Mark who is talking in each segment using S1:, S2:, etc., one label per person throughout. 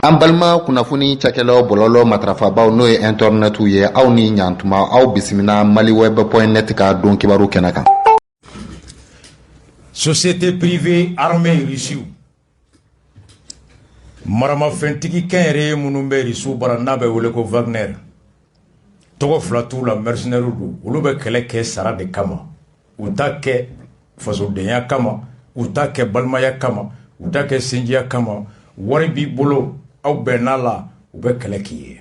S1: An balima kunnafoni cakɛlaw bɔlɔlɔ matrafabaw n'o ye internet ye aw ni ɲantuma aw bisimila maliweb.net ka don kibaru kɛnɛ kan.
S2: Société privée armée Russie maramafɛntigi kɛnyɛrɛye minnu bɛ Russie bara n'a bɛ wele ko Wagner tɔgɔ fila t'u la mercenaires don olu bɛ kɛlɛ kɛ sara de kama u t'a kɛ fasodenya kama u t'a kɛ balimaya kama u t'a kɛ sinjiya kama wari b'i bolo aw bɛnna la u bɛ kɛlɛ k'i ye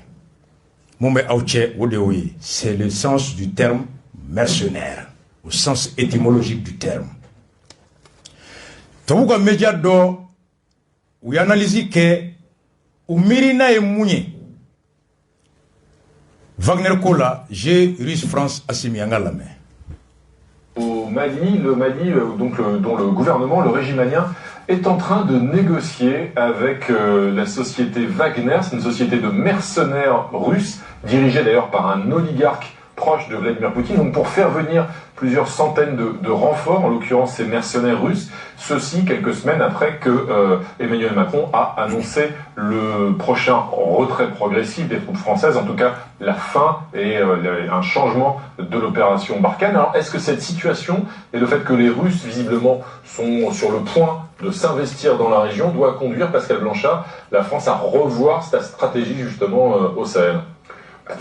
S2: mun bɛ aw cɛ o de y'o ye c'est le sens du terme mercenaire au sens étymologique du terme. Tubabu ka média dɔ u y analyse kɛ u miirina ye mun ye Wagner ko la j'ai Russe France Assimi an ka lamɛn.
S3: Au Mali, dont le gouvernement, le régime malien, est en train de négocier avec la société Wagner. C'est une société de mercenaires russes, dirigée d'ailleurs par un oligarque proche de Vladimir Poutine, donc pour faire venir plusieurs centaines de renforts, en l'occurrence ces mercenaires russes, ceci quelques semaines après que Emmanuel Macron a annoncé le prochain retrait progressif des troupes françaises, en tout cas la fin et un changement de l'opération Barkhane. Alors est-ce que cette situation et le fait que les Russes visiblement sont sur le point de s'investir dans la région doit conduire Pascal Blanchard, la France, à revoir sa stratégie justement au Sahel?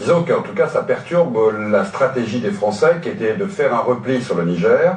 S4: Disons qu'en tout cas ça perturbe la stratégie des Français qui était de faire un repli sur le Niger,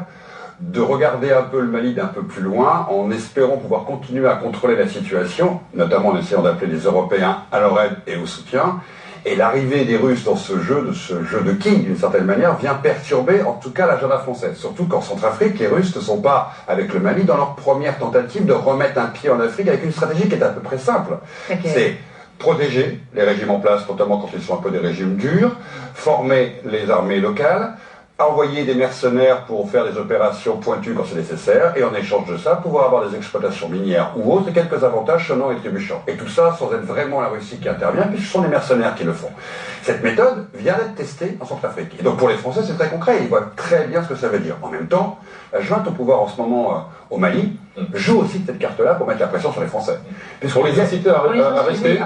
S4: de regarder un peu le Mali d'un peu plus loin en espérant pouvoir continuer à contrôler la situation, notamment en essayant d'appeler les Européens à leur aide et au soutien. Et l'arrivée des Russes dans ce jeu de king d'une certaine manière vient perturber en tout cas l'agenda français. Surtout qu'en Centrafrique, les Russes ne sont pas avec le Mali dans leur première tentative de remettre un pied en Afrique avec une stratégie qui est à peu près simple. Okay. C'est protéger les régimes en place, notamment quand ils sont un peu des régimes durs, former les armées locales, envoyer des mercenaires pour faire des opérations pointues quand c'est nécessaire, et en échange de ça, pouvoir avoir des exploitations minières ou autres, et quelques avantages sonnants et trébuchants. Et tout ça sans être vraiment la Russie qui intervient, puisque ce sont des mercenaires qui le font. Cette méthode vient d'être testée en Centrafrique. Et donc pour les Français, c'est très concret, ils voient très bien ce que ça veut dire. En même temps, la junte au pouvoir en ce moment au Mali joue aussi de cette carte-là pour mettre la pression sur les Français.
S3: Puisqu'on les incite à rester.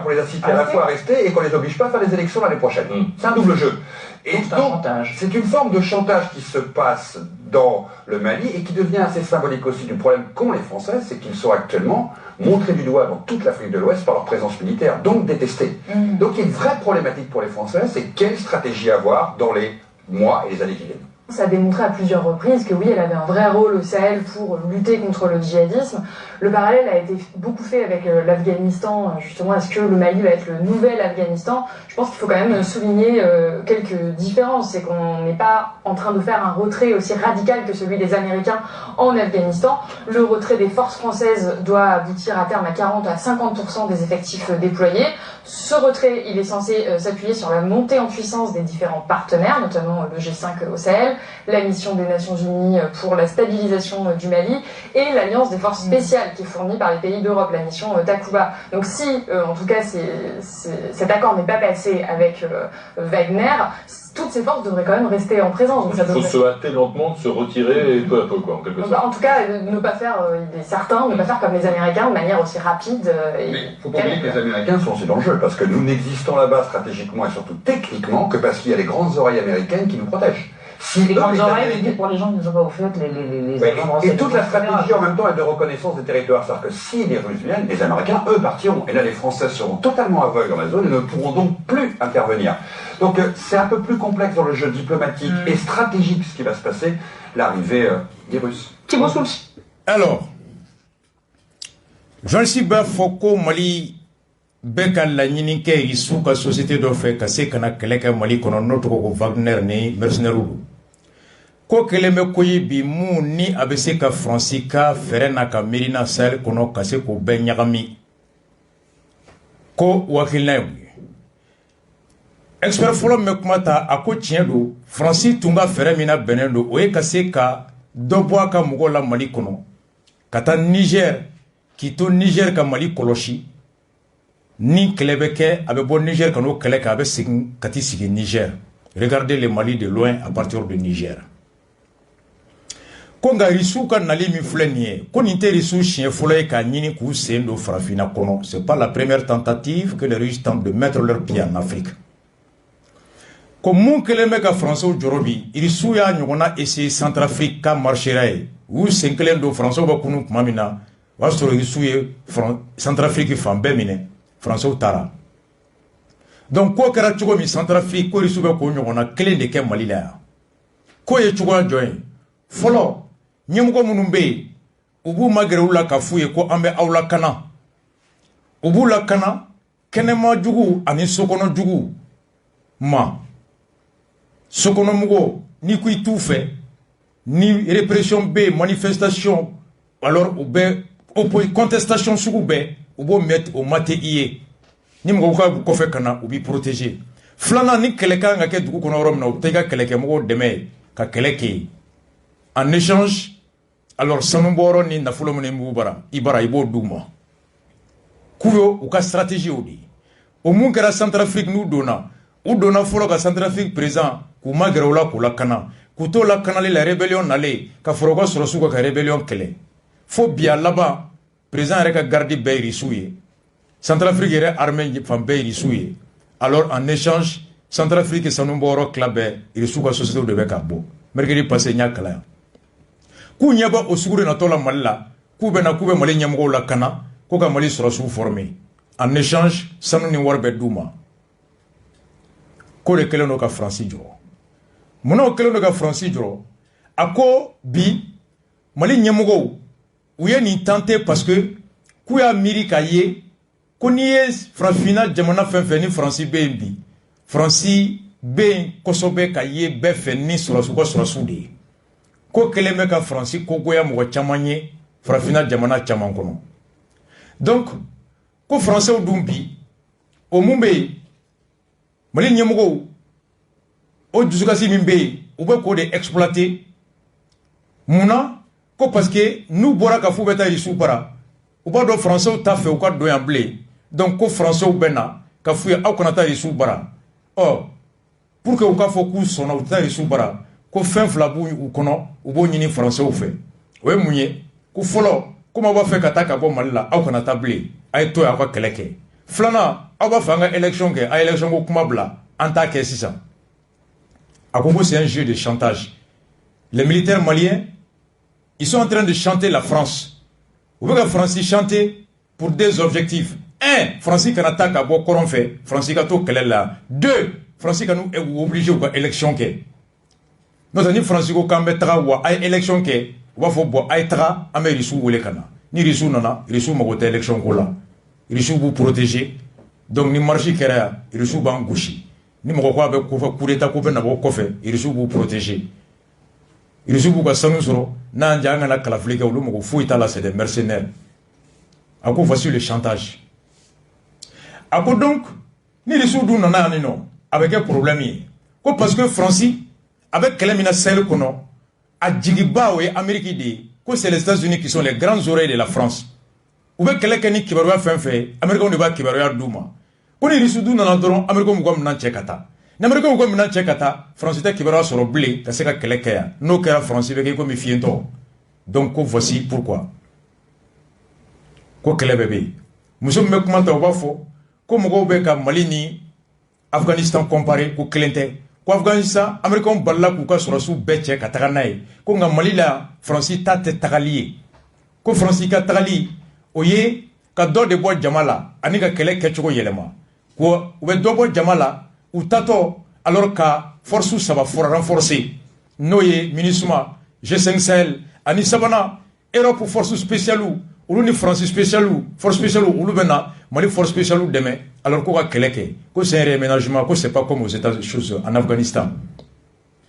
S4: Pour les inciter à la fois à rester et qu'on les oblige pas à faire des élections l'année prochaine. C'est un double jeu. Et donc, c'est une forme de chantage qui se passe dans le Mali et qui devient assez symbolique aussi du problème qu'ont les Français, c'est qu'ils sont actuellement montrés du doigt dans toute l'Afrique de l'Ouest par leur présence militaire, donc détestés. Donc il y a une vraie problématique pour les Français, c'est quelle stratégie avoir dans les mois et les années qui viennent.
S5: Ça a démontré à plusieurs reprises que oui, elle avait un vrai rôle au Sahel pour lutter contre le djihadisme. Le parallèle a été beaucoup fait avec l'Afghanistan, justement. Est-ce que le Mali va être le nouvel Afghanistan? Je pense qu'il faut quand même souligner quelques différences. C'est qu'on n'est pas en train de faire un retrait aussi radical que celui des Américains en Afghanistan. Le retrait des forces françaises doit aboutir à terme à 40 à 50% des effectifs déployés. Ce retrait, il est censé s'appuyer sur la montée en puissance des différents partenaires, notamment le G5 au Sahel, la mission des Nations Unies pour la stabilisation du Mali et l'alliance des forces spéciales qui est fournie par les pays d'Europe, la mission Takuba. Donc si, en tout cas, cet accord n'est pas passé avec Wagner, toutes ces forces devraient quand même rester en présence.
S3: Donc il faut se hâter lentement, de se retirer peu à peu, quoi, en quelque sorte.
S5: En tout cas, ne pas faire, il est certain, ne pas faire comme les Américains de manière aussi rapide.
S4: Mais il faut pas oublier que les Américains sont aussi dans le jeu, parce que nous n'existons là-bas stratégiquement et surtout techniquement que parce qu'il y a les grandes oreilles américaines qui nous protègent.
S6: Si les grandes oreilles, pour les gens qui ne sont pas au fait,
S4: et toute la stratégie en même temps est de reconnaissance des territoires. C'est-à-dire que si les Russes viennent, les Américains, eux, partiront. Et là, les Français seront totalement aveugles dans la zone et ne pourront donc plus intervenir. Donc c'est un peu plus complexe dans le jeu diplomatique et stratégique ce qui va se passer, l'arrivée des Russes.
S2: Alors, Jean-Sylvain Bafoko, Mali, bɛɛ ka laɲini kɛ Russie ka société dɔ fɛ ka se kana kɛlɛ kɛ Mali kɔnɔ n'o tɔgɔ ko Wagner ni mercenaires don ko kɛlen bɛ ko ye bi mun ni a bɛ se ka Faransi ka fɛrɛ n'a ka miirina Sahel kɔnɔ ka se k'o bɛɛ ɲagami ko hakilina ye mun ye expert fɔlɔ min bɛ kuma ta a ko tiɲɛ don Faransi tun ka fɛrɛ min na bɛnnen don o ye ka se ka dɔ bɔ a ka mɔgɔw la Mali kɔnɔ ka taa Niger k'i to Niger ka Mali kɔlɔsi ni kɛlɛ bɛ kɛ a bɛ bɔ Niger ka n'o kɛlɛ kɛ a bɛ segin ka t'i sigi Niger. Regardez le Mali de loin à partir de Niger. ko nga risu ka nali min filɛ nin ye ko nin tɛ risu siɲɛ fɔlɔ ye k'a ɲini k'u sen don farafinna kɔnɔ. C'est pas la première tentative que les Russes tentent de mettre leur pied en Afrique. Ko mun kelen bɛ ka Français jɔrɔ bi risu y'a ɲɔgɔnna essayer Centrafrique ka marchera ye u sen kelen don Français bɛ kunu tuma min na o y'a sɔrɔ risu ye Centrafrique fan bɛɛ minɛ Français taara. Donc ko kɛra cogo min Centrafrique ko risu bɛ k'o ɲɔgɔnna kelen de kɛ Mali la yan. Ko ye cogoya jɔn ye fɔlɔ ɲɛmɔgɔ minnu bɛ yen u b'u magɛrɛ u la ka f'u ye ko an bɛ aw lakana u b'u lakana kɛnɛma jugu ani sokɔnɔ jugu ma sokɔnɔmɔgɔw ni ko i t'u fɛ ni répression bɛ yen manifestation alors u bɛ contestation sugu bɛɛ u b'o mate i ye ni mɔgɔw ka kɔfɛ ka na u b'i protéger filanan ni kɛlɛ kan ka kɛ dugu kɔnɔ yɔrɔ min na u bɛ taa i ka kɛlɛkɛmɔgɔw dɛmɛ ka kɛlɛ kɛ en échange alors sanubɔyɔrɔ ni nafolo min b'u bara i b'o d'u ma k'u y'o u ka stratégie o de o mun kɛra Centrafrique n'u donna fɔlɔ ka Centrafrique président k'u magɛrɛ u la k'u lakana k'u t'o lakanali la rébellion nalen ka fara u ka sɔrɔsiw ka rébellion kɛlɛ fo bi a laban président yɛrɛ ka garde bɛɛ ye Russiw ye Centrafrique yɛrɛ armée fan bɛɛ ye Russiw ye alors en échange Centrafrique sanubɔyɔrɔ tila bɛɛ Russiw ka société de bɛ k'a bɔ mercredi passé n y'a kalan yan k'u ɲɛ bɛ o sugu de natɔ la Mali la k'u bɛ Mali ɲɛmɔgɔw lakana ko ka Mali sɔrɔsiw former en échange sanu ni wari bɛ d'u ma ko de kɛlen don ka Faransi jɔ munna o kɛlen don ka Faransi jɔ a ko bi Mali ɲɛmɔgɔw u ye nin tenter parce que k'u y'a miiri k'a ye ko n'i ye farafinna jamana fɛn fɛn ni Faransi bɛ yen bi Faransi bɛ yen kosɛbɛ ka ye bɛɛ fɛ ni sɔrɔsiw ka sɔrɔsiw de ye ko kelen bɛ ka Faransi kogoya mɔgɔ caman ye farafinna jamana caman kɔnɔ donc ko Français dun bi o mun bɛ yen Mali ɲɛmɔgɔw o dusukasi min bɛ yen u bɛ k'o de exploiter munna ko parce que n'u bɔra ka f'u bɛ taa Russiw bara u b'a dɔn Français t'a fɛ u ka don yan bilen donc ko Français bɛ na ka f'u ye aw kana taa Russiw bara pour que u k'a fɔ k'u sɔnna u tɛ taa Russiw bara ko fɛn fila b'u kɔnɔ u b'o ɲini Français fɛ o ye mun ye ko fɔlɔ komi aw b'a fɛ ka taa ka bɔ Mali la aw kana taa bilen a ye to ye aw ka kɛlɛ kɛ filanan aw b'a fɛ an ka élection kɛ a ye élection ko kuma bila an t'a kɛ sisan a ko c'est un jeu de chantage les militaires maliens ils sont en train de chanter la France u bɛ ka Faransi chanter pour deux objectifs un Faransi kana taa ka bɔ kɔrɔn fɛ Faransi ka to kɛlɛ la deux Faransi ka n'u obligé u ka élection kɛ n'o tɛ ni Faransi ko k'an bɛ taga wa a ye élection kɛ u b'a fɔ bon a ye taga an bɛ Russiw wele ka na ni Russiw nana Russiw mago tɛ élection ko la Russiw b'u protéger donc ni marche kɛra yan Russiw b'an gosi ni mɔgɔ ko a bɛ coup d'état ko bɛ na bɔ kɔfɛ Russiw b'u protéger Russiw b'u ka sanu sɔrɔ n'an jɛ an kana kalafili kɛ olu mɔgɔ foyi t'a la c'est des mercenaires a ko voici le chantage a ko donc ni Russiw dun nana yan nɔ a bɛ kɛ problème ye ko parce que Faransi a bɛ kɛlɛ min na Sahel kɔnɔ a jigiba o ye Amérique de ye ko c'est les États-Unis qui sont les grandes oreilles de la France u bɛ kɛlɛ kɛ ni kibaruya fɛn fɛn ye Américains de b'a kibaruya d'u ma ko ni Russiw dun nana dɔrɔn Américains b'u ka minɛn cɛ ka taa ni Américains b'u ka minɛn cɛ ka taa Faransi tɛ kibaruya sɔrɔ bilen ka se ka kɛlɛ kɛ yan n'o kɛra Faransi bɛ kɛ komi fiyentɔ donc ko voici pourquoi ko kɛlɛ bɛɛ bɛ yen muso min bɛ kuma ta u b'a fɔ ko mɔgɔw bɛ ka Mali ni Afghanistan comparer ko kelen tɛ ko Afghanistan Américains balila k'u ka sɔrɔsiw bɛɛ cɛ ka taga n'a ye ko nka Mali la Faransi ta tɛ tagali ye ko Faransi ka tagali o ye ka dɔ de bɔ jama la ani ka kɛlɛ kɛcogo yɛlɛma ko u bɛ dɔ bɔ jama la u tatɔ alors ka force saba fɔra renforcer n'o ye MINUSMA G5 Sahel ani sabanan Europe force spéciale olu ni France spéciale force spéciale olu bɛ na Mali force spéciale dɛmɛ alors ko ka kɛlɛ kɛ ko c'est un réaménagement ko c'est pas comme aux États-Unis en Afghanistan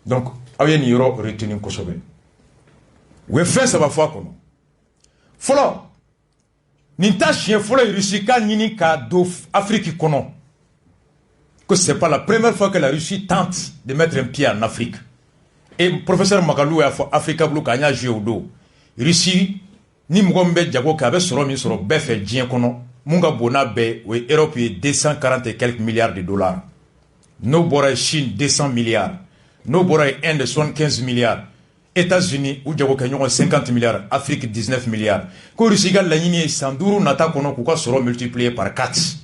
S2: donc aw ye nin yɔrɔ retenir kosɛbɛ u ye fɛn saba fɔ a kɔnɔ fɔlɔ nin ta siɲɛ fɔlɔ ye Russie ka ɲini k'a don Afrique kɔnɔ que c'est pas la première fois que la Russie tente de mettre un pied en Afrique et professeur Magalou y'a fɔ Africa Blue k'an y'a joué o don Russie ni mɔgɔ min bɛ jago kɛ a bɛ sɔrɔ min sɔrɔ bɛɛ fɛ diɲɛ kɔnɔ mun ka bon n'a bɛɛ o ye Europe ye 240 et quelques milliards de dollars n'o bɔra ye Chine 200 milliards n'o bɔra ye Inde 75 milliards États-Unis ou jago ke ɲɔgɔn 50 milliards, Afrique 19 milliards. Ko Russie ka laɲini ye san 5 nata kɔnɔ k'u ka sɔrɔ multiplier par 4.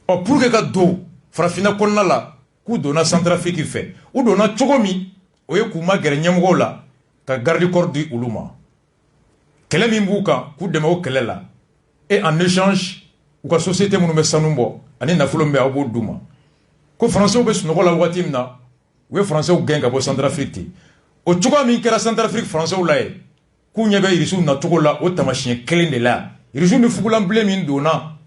S2: Pour que ka do farafina kɔnɔna la k'u donna Centrafrique fɛ, u donna cogo min o ye k'u ma gɛrɛ ɲɛmɔgɔw la ka garde corps di olu ma. Kɛlɛ min b'u kan k'u dɛmɛ o kɛlɛ la. Et en échange u ka société minnu bɛ sanu bɔ ani nafolo min bɛ aw b'o d'u ma. Ko français bɛ sunɔgɔ la waati min na u ye français gɛn ka bɔ Centrafrique ten. O cogoya min kɛra Centrafrique français la ye k'u ɲɛ bɛ Irisiw nacogo la o tamasiyɛn kelen de la. Irisiw ni fugulanbilen min donna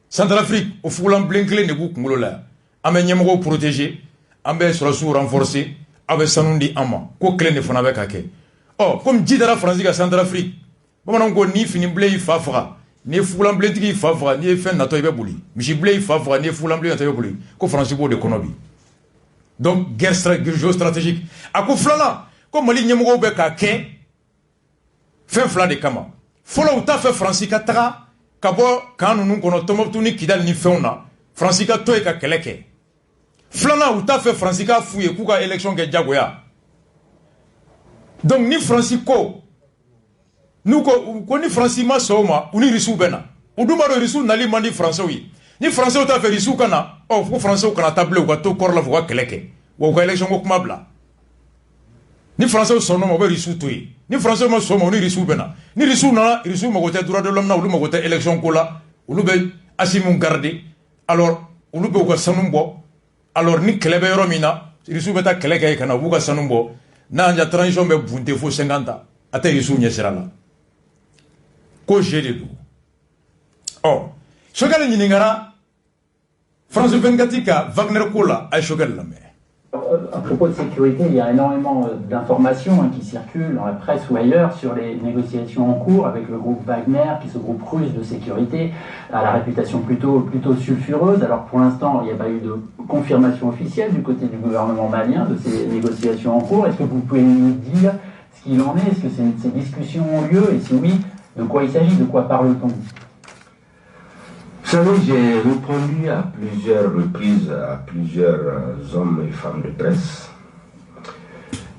S2: Centrafrique o fugulanbilen kelen de b'u kunkolo la. An bɛ ɲɛmɔgɔw protéger, an bɛ sɔrɔsiw renforcer, aw bɛ sanu di an ma. Ko kelen de fana bɛ ka kɛ. Comme ji dara France ka Centrafrique, bamananw ko ni finibilen y'i fa faga, ni ye fugulanbilentigi y'i fa faga, ni ye fɛn natɔ i bɛ boli. Misibilen y'i fa faga, ni ye fugulanbilen natɔ i bɛ boli. Ko France b'o de kɔnɔ bi. Donc guerre géostratégique. A ko filanan ko Mali ɲɛmɔgɔw bɛ k'a kɛ fɛn fila de kama. Fɔlɔ u t'a fɛ France ka taga ka bɔ kan ninnu kɔnɔ Tombouctou ni Kidali ni fɛnw na. France ka to yen ka kɛlɛ kɛ. Filanan u t'a fɛ France ka f'u ye k'u ka élection kɛ jagoya. Donc ni France ko n'u ko ni France ma sɔn o ma u ni Irisiw bɛ na. U dun b'a dɔn Irisiw nali man di Français ye. Ni Français t'a fɛ Irisiw ka na, ko Français kana taa bilen u ka to kɔrɔ la f'u ka kɛlɛ kɛ. Wa u ka élection ko kuma bila. Ni Français sɔnn'o ma u bɛ Irisiw to yen. Ni Français ma sɔn o ma u ni Irisiw bɛ na. Ni Irisiw nana, Irisiw mago tɛ droit de l'homme na, olu mago tɛ élection ko la. Olu bɛ Assimi garder. Alors olu bɛ u ka sanu bɔ. Alors ni kɛlɛ bɛ yɔrɔ min na, Irisiw bɛ taa kɛlɛ kɛ ka na u b'u ka sanu bɔ. N'an ja transition bɛ bunte fo 50 ans. A tɛ Irisiw ɲɛsira la. Ko jeu de don. Choguel ɲininkara France 24 ka Wagner ko la a ye Choguel lamɛn.
S7: À propos de sécurité, il y a énormément d'informations qui circulent dans la presse ou ailleurs sur les négociations en cours avec le groupe Wagner, qui est ce groupe russe de sécurité, à la réputation plutôt sulfureuse. Alors pour l'instant, il n'y a pas eu de confirmation officielle du côté du gouvernement malien de ces négociations en cours. Est-ce que vous pouvez nous dire ce qu'il en est? Est-ce que ces discussions ont lieu? Et si oui, de quoi il s'agit? De quoi parle-t-on?
S8: Vous savez, j'ai répondu à plusieurs reprises à plusieurs hommes et femmes de presse.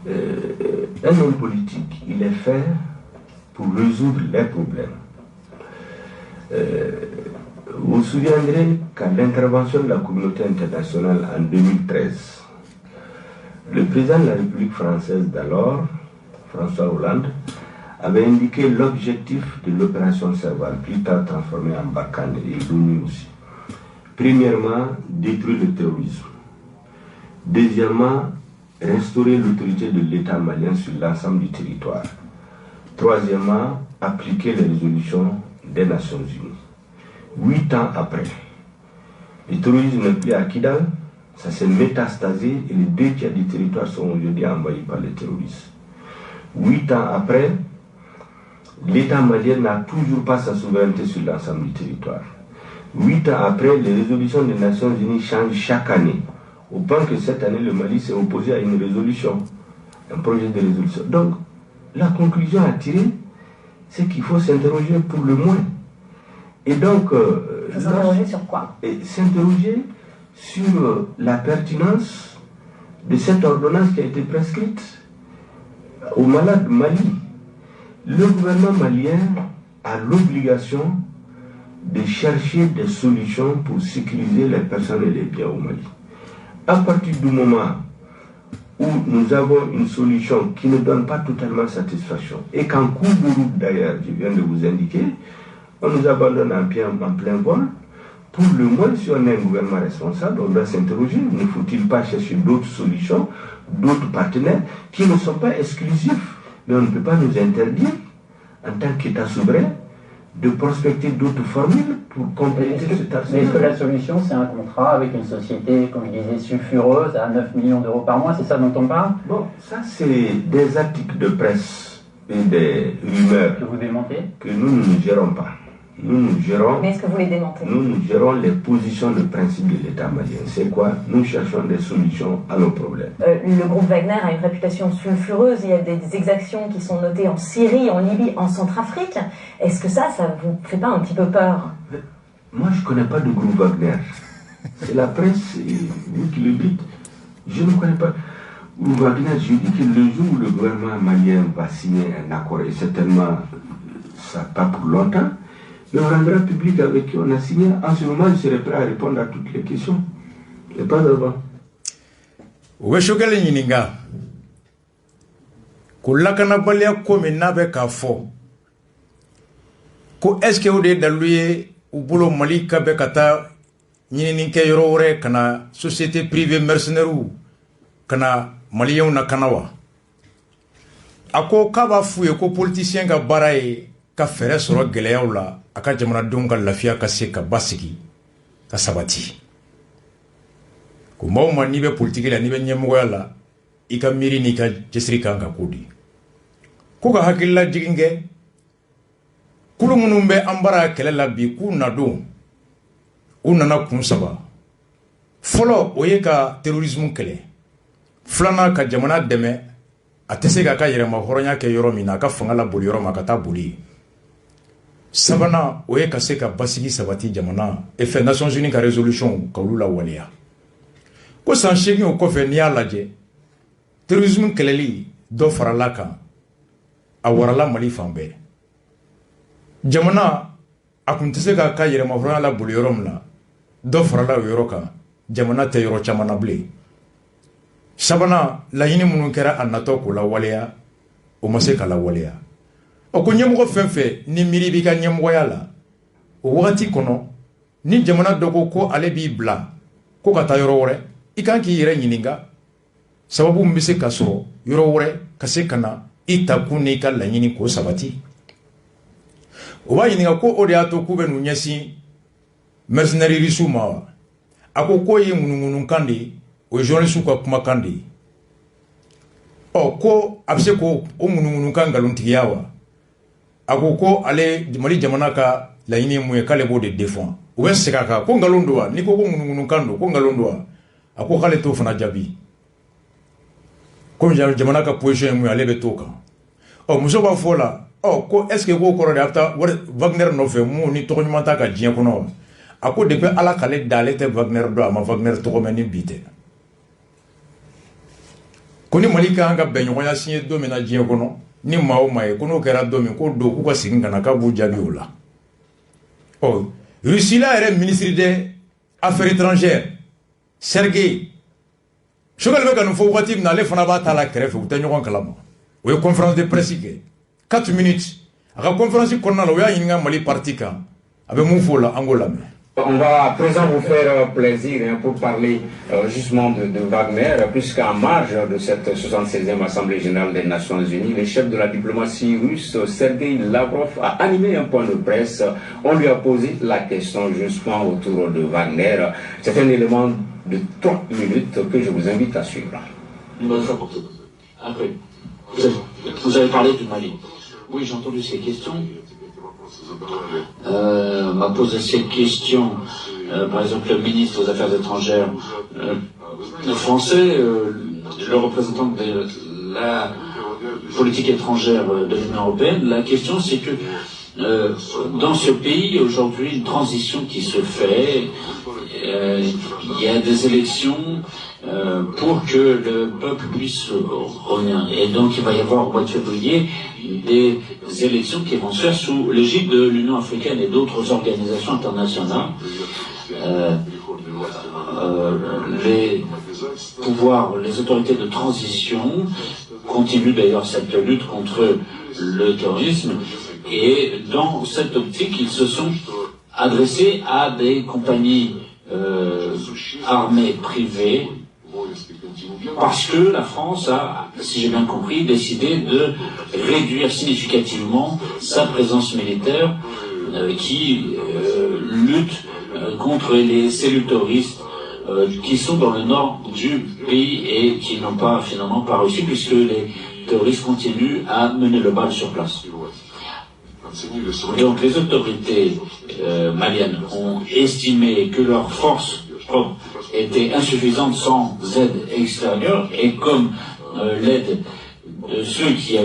S8: Un homme politique, il est fait pour résoudre les problèmes. Vous vous souviendrez qu'à l'intervention de la communauté internationale en 2013, le président de la République française d'alors, François Hollande, avait indiqué l'objectif de l'opération Serval, plus tard transformée en Barkhane et l'ONU aussi. Premièrement, détruire le terrorisme. Deuxièmement, restaurer l'autorité de l'État malien sur l'ensemble du territoire. Troisièmement, appliquer les résolutions des Nations Unies. 8 ans après, le terrorisme n'est plus à Kidal, ça s'est métastasé et les 2 tiers du territoire sont aujourd'hui envahis par les terroristes. 8 ans après, l'État malien n'a toujours pas sa souveraineté sur l'ensemble du territoire. 8 ans après, les résolutions des Nations Unies changent chaque année. Au point que cette année, le Mali s'est opposé à une résolution, un projet de résolution. Donc, la conclusion à tirer, c'est qu'il faut s'interroger pour le moins. Et donc...
S6: s'interroger sur quoi?
S8: S'interroger sur la pertinence de cette ordonnance qui a été prescrite aux malades Mali. Le gouvernement malien a l'obligation de chercher des solutions pour sécuriser les personnes et les biens au Mali. À partir du moment où nous avons une solution qui ne donne pas totalement satisfaction, et qu'en cours de route d'ailleurs, je viens de vous indiquer, on nous abandonne en plein vol, pour le moins, si on est un gouvernement responsable, on doit s'interroger, ne faut-il pas chercher d'autres solutions, d'autres partenaires qui ne sont pas exclusifs, mais on ne peut pas nous interdire, en tant qu'État souverain, de prospecter d'autres formules pour compléter cet arsenal.
S7: Mais est-ce que la solution, c'est un contrat avec une société, comme je disais, sulfureuse, à 9 millions d'euros par mois, c'est ça dont on parle?
S8: Bon, ça c'est des articles de presse et des rumeurs
S7: que vous démentez,
S8: que nous ne gérons pas. Nous gérons.
S6: Mais est-ce que vous les démentez?
S8: Nous gérons les positions de principe de l'État malien. C'est quoi? Nous cherchons des solutions à nos problèmes.
S6: Le groupe Wagner a une réputation sulfureuse. Il y a des exactions qui sont notées en Syrie, en Libye, en Centrafrique. Est-ce que ça vous fait pas un petit peu peur?
S8: Moi, je ne connais pas de groupe Wagner. C'est la presse, vous qui le dites. Je ne connais pas. Wagner, je dis que le jour où le gouvernement malien va signer un accord, et certainement ça pas pour longtemps, mais on rendra public avec qui on a signé. En ce moment, je serai prêt à répondre à toutes les questions. Et pas avant.
S2: Oui, je suis là. Ko lakanabaliya ko min n'a bɛ k'a fɔ ko est-ce que o de ye dalu ye u bolo Mali ka bɛ ka taa ɲinini kɛ yɔrɔ wɛrɛ ka na société privée mercenaires ka na maliyɛnw na kana wa a ko k'a b'a f'u ye ko politicien ka baara ye ka fɛɛrɛ sɔrɔ gɛlɛyaw la a ka jamanadenw ka lafiya ka se ka basigi ka sabati ko maaw ma n'i bɛ politique la n'i bɛ ɲɛmɔgɔya la i ka miiri n'i ka cɛsiri kan ka ko di ko ka hakilila jigin kɛ kulu minnu bɛ an bara kɛlɛ la bi k'u nadon u nana kun saba fɔlɔ o ye ka terrorisme kɛlɛ filanan ka jamana dɛmɛ a tɛ se k'a ka yɛrɛma hɔrɔnya kɛ yɔrɔ min na a ka fanga la boli yɔrɔ ma ka taa boli sabanan o ye ka se ka basigi sabati jamana et fait Nations Unies ka résolution ka olu la waleya ko san 8 o kɔfɛ n'i y'a lajɛ terrorisme kɛlɛli dɔ farala kan a warala Mali fan bɛɛ jamana a kun tɛ se k'a ka yɛrɛma hɔrɔnya la boli yɔrɔ min na dɔ farala o yɔrɔ kan jamana tɛ yɔrɔ caman na bilen sabanan laɲini minnu kɛra a natɔ k'o lawaleya o ma se ka lawaleya o ko ɲɛmɔgɔ fɛn fɛn ni miiri b'i ka ɲɛmɔgɔya la o wagati kɔnɔ ni jamana dɔ ko ale b'i bila ko ka taa yɔrɔ wɛrɛ i kan k'i yɛrɛ ɲininka sababu min bɛ se ka sɔrɔ yɔrɔ wɛrɛ ka se ka na i ta kun n'i ka laɲini k'o sabati o b'a ɲininka ko o de y'a to k'u bɛ n'u ɲɛsin mercenaires russe ma wa a ko k'o ye ŋunuŋunukan de ye o ye journaliste ka kumakan de ye ɔ ko a bɛ se k'o ŋunuŋunukan nkalontigiya wa a ko ale Mali jamana ka laɲini ye mun ye k'ale b'o de défend u bɛ segin a kan ko nkalon don wa n'i ko ŋunuŋunukan don ko nkalon don wa a ko k'ale t'o fana jaabi ko jamana ka position ye mun ye ale bɛ t'o kan ɔ muso b'a fɔ o la ɔ ko est ce que k'o kɔrɔ de a bɛ taa Wagner nɔfɛ mun ni tɔgɔ ɲuman t'a ka diɲɛ kɔnɔ wa a ko depuis ala k'ale da ale tɛ Wagner dɔn a ma Wagner tɔgɔ mɛn ni bi tɛ ko ni Mali ka kan ka bɛnɲɔgɔnya signé don min na diɲɛ kɔnɔ ni maa o maa ye ko n'o kɛra don min ko don k'u ka segin ka na k'a b'u jaabi o la ɔ Russie la yɛrɛ ministre des affaires étrangères Sergei Shogal bɛ ka nin fɔ waati min na ale fana b'a ta la kɛrɛfɛ u tɛ ɲɔgɔn kalama o ye conférence de presse kɛ 4 minutes a ka conférence kɔnɔna la o y'a ɲininka Mali parti kan a bɛ mun fɔ o la an k'o lamɛn.
S9: On va à présent vous faire plaisir pour parler justement de Wagner, puisqu'en marge de cette 76e Assemblée générale des Nations Unies, le chef de la diplomatie russe, Sergei Lavrov, a animé un point de presse. On lui a posé la question justement autour de Wagner. C'est un élément de 3 minutes que je vous invite à suivre.
S10: Une bonne fois pour toutes. Après, vous avez parlé du Mali. Oui, j'ai entendu ces questions. M'a posé cette question, par exemple, le ministre des Affaires étrangères français, le représentant de la politique étrangère de l'Union européenne. La question, c'est que dans ce pays, aujourd'hui, une transition qui se fait, il y a des élections pour que le peuple puisse revenir. Et donc, il va y avoir au mois de février des élections qui vont se faire sous l'égide de l'Union africaine et d'autres organisations internationales. Les pouvoirs, les autorités de transition continuent d'ailleurs cette lutte contre le terrorisme. Et dans cette optique, ils se sont adressés à des compagnies armées privées, parce que la France a, si j'ai bien compris, décidé de réduire significativement sa présence militaire qui lutte contre les cellules terroristes qui sont dans le nord du pays et qui n'ont pas finalement pas réussi, puisque les terroristes continuent à mener le bal sur place. Donc les autorités maliennes ont estimé que leurs forces propres étaient insuffisantes sans aide extérieure, et comme l'aide de ceux qui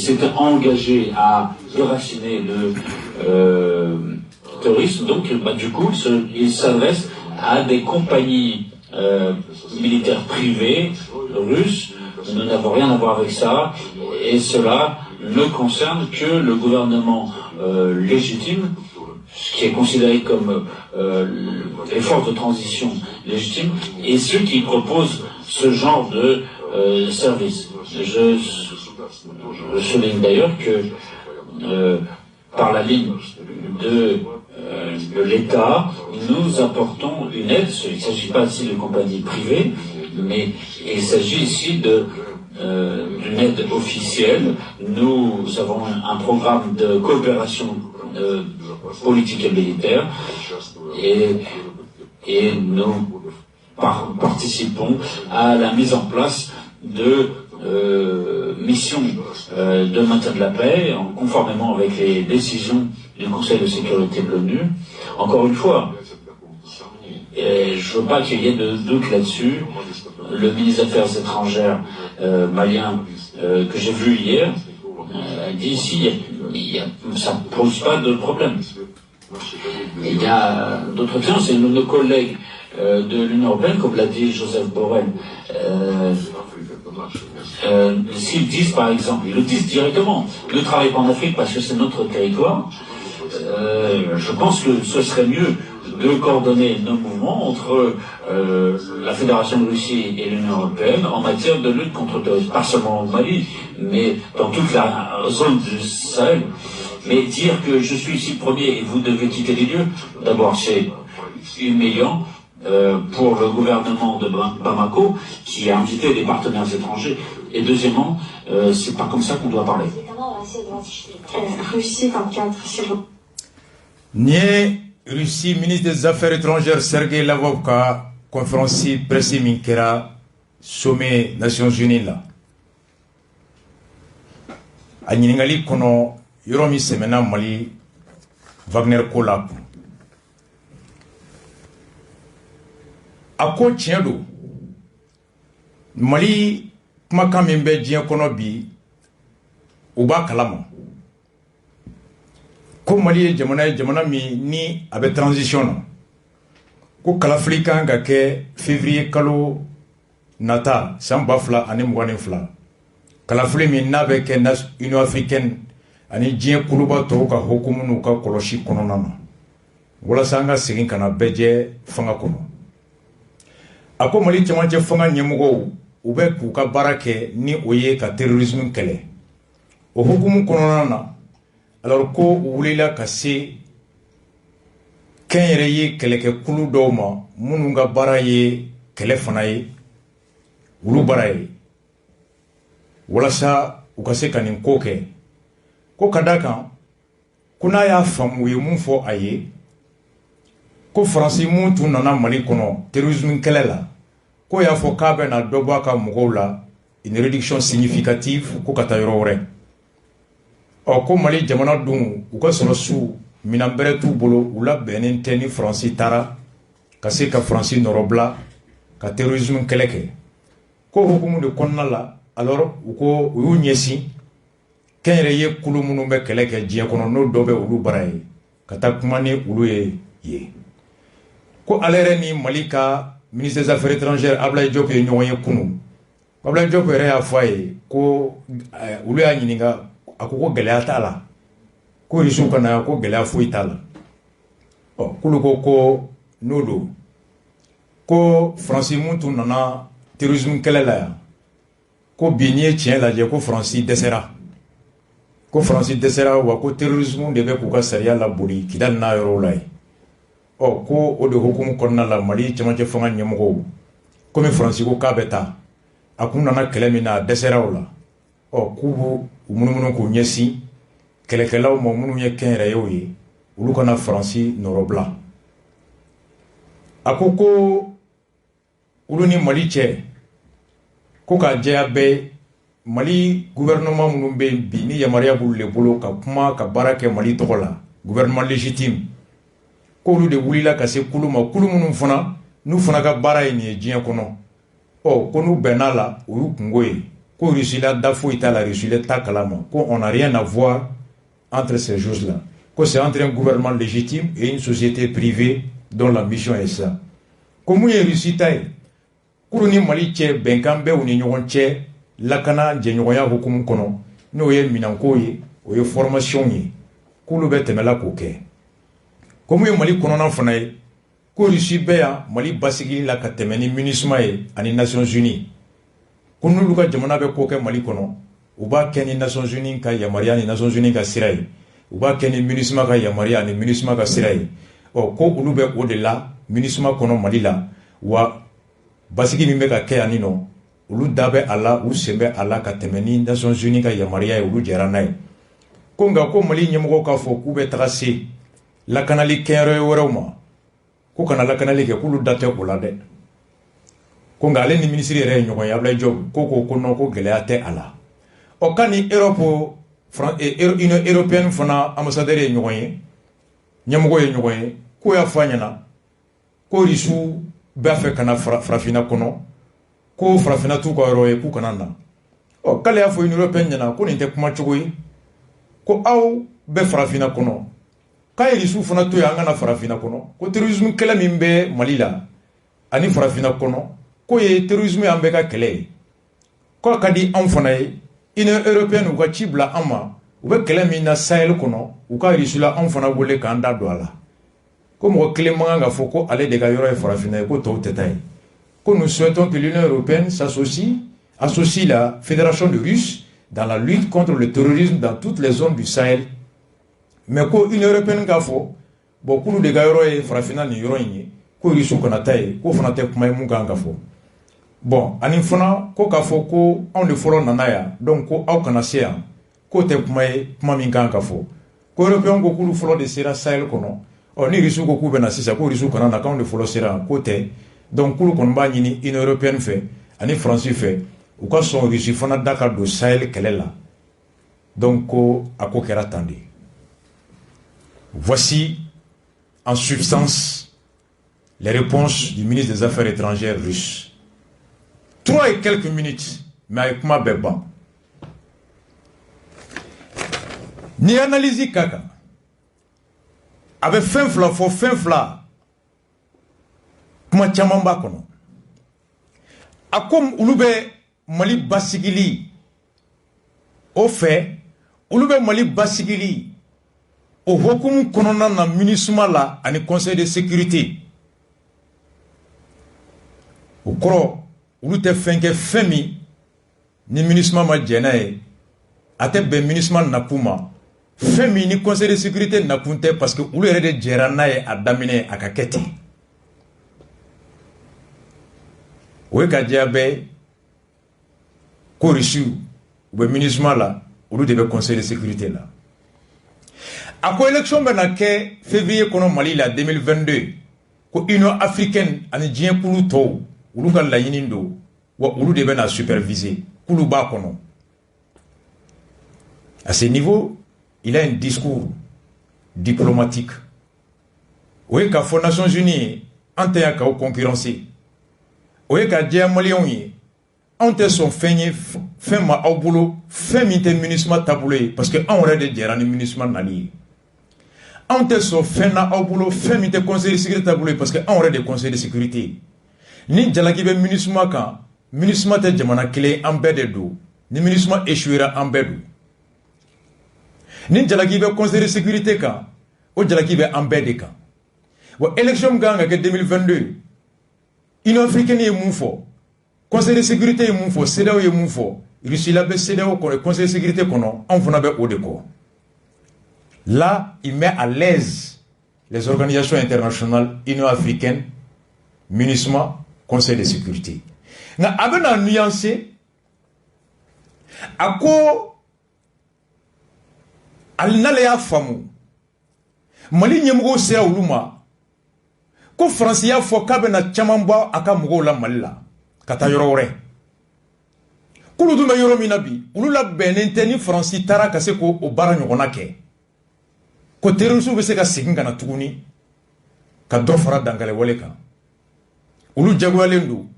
S10: s'étaient engagés à déraciner le terrorisme, donc du coup ils s'adressent à des compagnies militaires privées russes Nous n'avons rien à voir avec ça, et cela ne concerne que le gouvernement légitime, ce qui est considéré comme les forces de transition légitimes, et ceux qui proposent ce genre de service. Je souligne d'ailleurs que par la ligne de l'État, nous apportons une aide. Il ne s'agit pas ici de compagnies privées, mais il s'agit ici d'une aide officielle. Nous avons un programme de coopération politique et militaire, et nous participons à la mise en place de missions de maintien de la paix, conformément avec les décisions du Conseil de sécurité de l'ONU. Encore une fois, je ne veux pas qu'il y ait de doute là-dessus. Le ministre des Affaires étrangères malien que j'ai vu hier dit ici, ça ne pose pas de problème. Il y a d'autres questions, c'est nos collègues de l'Union européenne, comme l'a dit Joseph Borrell, s'ils disent par exemple, ils le disent directement, ne travaillez pas en Afrique parce que c'est notre territoire, je pense que ce serait mieux de coordonner nos mouvements entre la Fédération de Russie et l'Union européenne en matière de lutte contre le terrorisme, pas seulement au Mali, mais dans toute la zone du Sahel. Mais dire que je suis ici premier et vous devez quitter les lieux, d'abord c'est humiliant pour le gouvernement de Bamako qui a invité des partenaires étrangers, et deuxièmement, c'est pas comme ça qu'on doit parler.
S2: Russie, ministre des Affaires étrangères Sergei Lavrov ka conférence presse min kɛra sommet Nations Unies la. A ɲiningali kɔnɔ yɔrɔ min sɛmɛna Mali Wagner ko la kun. A ko tiɲɛ don Mali kumakan min bɛ diɲɛ kɔnɔ bi u b'a kalama. Ko Mali ye jamana min ni a bɛ transition na, ko kalafili kan ka kɛ février kalo nata san 2022 kalafili min n'a bɛ kɛ Union africaine ani diɲɛ kuluba tɔw ka hukumu n'u ka kɔlɔsi kɔnɔna na walasa an ka segin ka na bɛɛ jɛ fanga kɔnɔ. A ko Mali cɛmancɛ fanga ɲɛmɔgɔw u bɛ k'u ka baara kɛ ni o ye ka terrorisme kɛlɛ. O hukumu kɔnɔna na, alors ko u wulila ka se kɛnyɛrɛ ye kɛlɛkɛkulu dɔw ma minnu ka baara ye kɛlɛ fana ye, olu baara ye, walasa u ka se ka nin ko kɛ. Ko ka da kan, ko n'a y'a faamu u ye mun fɔ a ye, ko Faransi mun tun nana Mali kɔnɔ terrorisme kɛlɛ la, ko y'a fɔ k'a bɛ na dɔ bɔ a ka mɔgɔw la, une réduction significative ko ka taa yɔrɔ wɛrɛ. Ko Mali jamana dun u ka sɔrɔ su minan bɛrɛ t'u bolo, u labɛnnen tɛ ni Faransi taara ka se ka Faransi nɔrɔbila ka terrorisme kɛlɛ kɛ. Ko hukumu de kɔnɔna la, alors u y'u ɲɛsin kɛnyɛrɛ ye kulu minnu bɛ kɛlɛ kɛ diɲɛ kɔnɔ n'o dɔ bɛ olu baara ye ka taa kuma ni olu ye. Ko ale yɛrɛ ni Mali ka ministre des Affaires étrangères Abdoulaye Diop ye ɲɔgɔn ye kunun. Abdoulaye Diop yɛrɛ y'a fɔ a ye ko olu y'a ɲininka, a ko gɛlɛya t'a la, ko Rusiw ka na ko gɛlɛya foyi t'a la. K'olu ko n'o don, ko Faransi mun tun nana terrorisme kɛlɛ la yan, ko bi n'i ye tiɲɛ lajɛ ko Faransi dɛsɛra, ko Faransi dɛsɛra wa ko terrorisme de bɛ k'u ka sariya laboli Kidali n'a yɔrɔw la ye. Ko o de hukumu kɔnɔna la Mali cɛmancɛ fanga ɲɛmɔgɔw komi Faransi ko k'a bɛ taa, a kun nana kɛlɛ min na a dɛsɛra o la, k'u b'u munumunu k'u ɲɛsin kɛlɛkɛlaw ma minnu ye kɛnyɛrɛyew ye, olu kana Faransi nɔrɔbila. A ko olu ni Mali cɛ ko k'a jɛya bɛɛ Mali gouvernement minnu bɛ yen bi ni yamaruya b'olu de bolo ka kuma ka baara kɛ Mali tɔgɔ la, gouvernement légitime, ko olu de wulila ka se kulu ma, kulu minnu fana n'u fana ka baara ye nin ye diɲɛ kɔnɔ. Ko n'u bɛnna la o y'u kungo ye, ko Russie la da foyi t'a la, Russie la t'a kalama, ko on n'a rien à voir entre ces choses-là, que c'est entre un gouvernement légitime et une société privée dont la mission est ça. Ko mun ye Russie ta ye, kuru ni Mali cɛ bɛnkan bɛ u ni ɲɔgɔn cɛ lakana jɛɲɔgɔnya hukumu kɔnɔ n'o ye minanko ye o ye formation ye k'olu bɛ tɛmɛla k'o kɛ komi ye Mali kɔnɔna fana ye ko Russie bɛ yan Mali basigili la ka tɛmɛ ni MINUSMA ye ani Nations Unies ko n'olu ka jamana bɛ ko kɛ Mali kɔnɔ u b'a kɛ ni Nations Unies ka yamaruya ni Nations Unies ka sira ye u b'a kɛ ni MINUSMA ka yamaruya ni MINUSMA ka sira ye ɔ ko olu bɛ o de la MINUSMA kɔnɔ Mali la wa basigi min bɛ ka kɛ yan ni nɔ olu da bɛ a la u sen bɛ a la ka tɛmɛ ni Nations Unies ka yamaruya ye olu jɛra n'a ye ko nka ko Mali ɲɛmɔgɔw k'a fɔ k'u bɛ taga se lakanali kɛyɔrɔ wɛrɛw ma ko kana lakanali kɛ k'olu da tɛ o la dɛ ko nka ale ni minisiri yɛrɛ ye ɲɔgɔn ye Ablaye Diop ko non ko gɛlɛya tɛ a la ɔ ka ni Europe Union européenne fana ambassadeur ye ɲɔgɔn ye ɲɛmɔgɔ ye ɲɔgɔn ye ko y'a fɔ a ɲɛna ko Rusiw b'a fɛ ka na farafinna kɔnɔ ko farafinna t'u ka yɔrɔ ye k'u kana na ɔ k'ale y'a fɔ Union européenne ɲɛna ko nin tɛ kuma cogo ye ko aw bɛ farafinna kɔnɔ k'a ye Rusiw fana to yen an kana farafinna kɔnɔ ko terrorisme kɛlɛ min bɛ Mali la ani farafinna kɔnɔ ko ye terrorisme y'an bɛɛ ka kɛlɛ ye ko ka di anw fana ye Union européenne u ka ci bila an ma u bɛ kɛlɛ min na Sahel kɔnɔ u ka Rusiw la anw fana wele k'an da don a la ko mɔgɔ kelen man kan ka fɔ ko ale de ka yɔrɔ ye farafinna ye ko tɔw tɛ taa ye ko nous souhaitons que l'Union européenne associe la Fédération de Russie dans la lutte contre le terrorisme dans toutes les zones du Sahel mais ko Union européenne k'a fɔ bon k'olu de ka yɔrɔ ye farafinna nin yɔrɔ in ye ko Rusiw kana taa ye ko fana tɛ kuma ye mun kan ka fɔ bon ani fana ko k'a fɔ ko anw de fɔlɔ nana yan donc ko aw kana se yan k'o tɛ kuma ye kuma min kan ka fɔ ko européen ko k'olu fɔlɔ de sera Sahel kɔnɔ ɔ ni Rusiw ko k'u bɛna sisan ko Rusiw kana na k'anw de fɔlɔ sera yan k'o tɛ donc k'olu kɔni b'a ɲini Union européenne fɛ ani France fɛ u ka sɔn Rusi fana da ka don Sahel kɛlɛ la donc ko a ko kɛra tan de voici en substance les réponses du ministre des Affaires étrangères russe 3 et quelques minutes mais avec kuma bɛɛ ban ni analyse ka kan a bɛ fɛn fila fɔ fɛn fila kuma caman b'a kɔnɔ a ko olu bɛ Mali basigili o fɛ olu bɛ Mali basigili o hukumu kɔnɔna na MINUSMA la ani Conseil de sécurité o kɔrɔ olu tɛ fɛn kɛ fɛn min ni MINUSMA ma jɛn n'a ye a tɛ bɛn MINUSMA nakun ma fɛn min ni Conseil de sécurité nakun tɛ parce que olu yɛrɛ de jɛra n'a ye a daminɛ a ka kɛ ten o ye ka diya bɛɛ ko Rusiw u bɛ MINUSMA la olu de bɛ Conseil de sécurité la a ko élection bɛ na kɛ février kɔnɔ Mali la 2022 ko Union africaine ani diɲɛ kulu tɔw olu ka laɲini don wa olu de bɛ na superviser kulu b'a kɔnɔ à ce niveau il a un discours diplomatique o ye k'a fɔ Nations Unies an tɛ yan k'aw concurrencer o ye ka diya maliyɛnw ye anw tɛ sɔn fɛn ye fɛn ma aw bolo fɛn min tɛ MINUSMA taabolo ye parce que anw yɛrɛ de jɛra ni MINUSMA nali ye anw tɛ sɔn fɛn na aw bolo fɛn min tɛ Conseil de sécurité taabolo ye parce que anw yɛrɛ de Conseil de sécurité ye ni jalaki bɛ MINUSMA kan MINUSMA tɛ jamana kelen an bɛɛ de don ni MINUSMA échouera an bɛɛ don ni jalaki bɛ Conseil de sécurité kan o jalaki bɛ an bɛɛ de kan wa élection kan ka kɛ 2022 Union africaine ye mun fɔ Conseil de sécurité ye mun fɔ CEDEAO ye mun fɔ Russie la bɛ CEDEAO kɔnɔ Conseil de sécurité kɔnɔ anw fana bɛ o de kɔ là il met à l'aise les organisations internationales Union africaine MINUSMA Conseil de sécurité nka a bɛna nuancer a ko ali n'ale y'a faamu Mali ɲɛmɔgɔw sera olu ma ko Faransi y'a fɔ k'a bɛna caman bɔ a ka mɔgɔw la Mali la ka taa yɔrɔ wɛrɛ k'olu dun bɛ yɔrɔ min na bi olu labɛnnen tɛ ni Faransi taara ka se k'o baara ɲɔgɔnna kɛ ko terroristes bɛ se ka segin ka na tuguni ka dɔ fara dangalewale kan olu jagoyalen don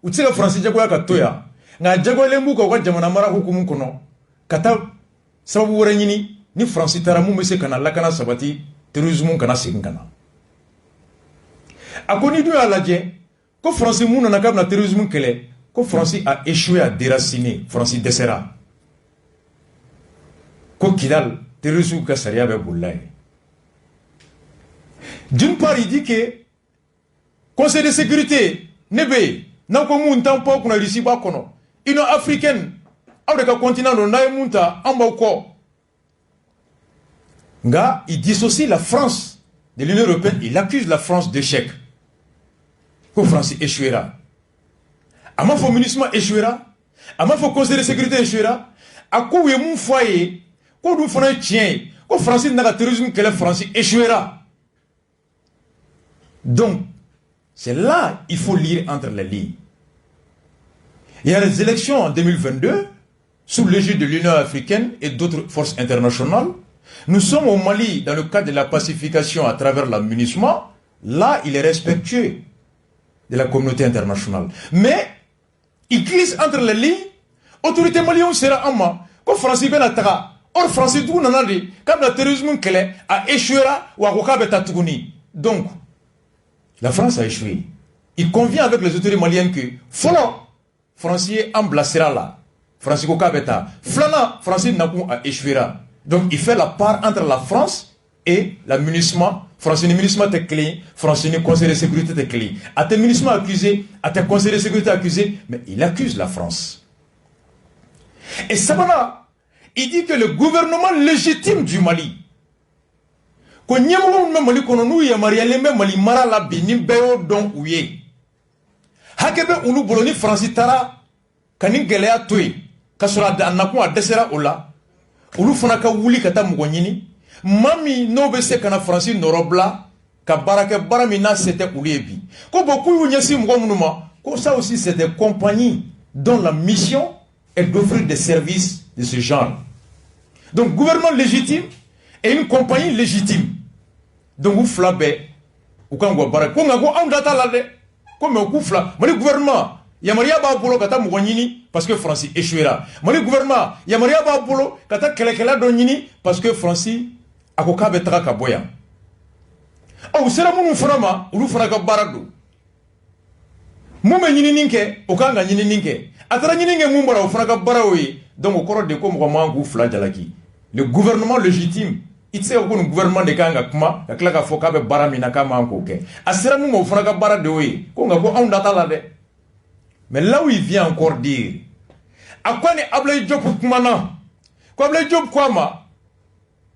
S2: u tɛ se ka Faransi jagoya ka to yan nka jagoyalen b'u ka u ka jamana mara hukumu kɔnɔ ka taa sababu wɛrɛ ɲini ni Faransi taara mun bɛ se ka na lakana sabati terrorisme kana segin ka na a ko ni dun y'a lajɛ ko Faransi mun nana k'a bɛna terrorisme kɛlɛ que Francis a échoué à déraciner Francis Dessera. Ko Kidal, terrorisme ka sariya bɛ bolila ye. D'une part, il dit que Conseil de sécurité, nebe, n'a ko mun tan pa kuna Russie ba kono. Union africaine, aw de ka continent do na munta an ba ko. Nga, il dissocie la France de l'Union européenne, il accuse la France d'échec. Que France échouera. Ama fo MINUSMA échouera. Ama fo Conseil de sécurité échouera. A ko ye mun foyer, ko du fana tien, ko France n'a terrorisme que la France échouera. Donc, c'est là il faut lire entre les lignes. Il y a les élections en 2022, sous l'égide de l'Union africaine et d'autres forces internationales. Nous sommes au Mali dans le cadre de la pacification à travers la MINUSMA. Là, il est respectueux de la communauté internationale. Mais, il glisse entre les lignes. Autorité malienne sera en main. Quand France ben atara, or France tout nanade, comme le terrorisme qu'elle a échoué ou a kokabeta tuguni. Donc, la France a échoué. Il convient avec les autorités maliennes que, follow, Français emblacera là. Français kokabeta. Flana, Français nakou a échoué. Donc, il fait la part entre la France et la MINUSMA. France ni MINUSMA te clé, France ni Conseil de sécurité te clé. A te MINUSMA accusé, a te Conseil de sécurité accusé, mais il accuse la France. Et Sabana, il dit que le gouvernement légitime du Mali, qu'on y a un Mali qu'on nous y a marié les mêmes Mali mara la bini béo don ouye. Hakebe unu boloni France tara, kanin gelea tue, kasura da nakwa desera ola. Ulu fana ka wuli kata mugonyini mami no be se kana Francis norobla ka baraka baramina c'était ulebi ko beaucoup nyesi mugomnuma ko ça aussi c'était compagnie dont la mission est d'offrir des services de ce genre. Donc gouvernement légitime et une compagnie légitime. Donc vous flabé ou quand vous baraka ko ngako am data la de ko me ku fla mali gouvernement Yamaria ba bolo kata mugonyini parce que Francis échouera. Mali gouvernement Yamaria ba bolo kata kelekela donyini parce que Francis akoka betaka kaboya. Oh sera munu frama ulu fraka barado. Mume nyini ninke okanga nyini ninke. Atara nyini nge mumbara fraka barawi donc okoro de ko mwangu fla jalaki. Le gouvernement légitime il sait que le gouvernement de kanga kuma la ka foka be baramina kama anko ke. Asera mumo fraka barado we ko ngako on data la de. Mais là où il vient encore dire, à quoi ne Ablaye Diop kumana, quoi Ablaye Diop kwama,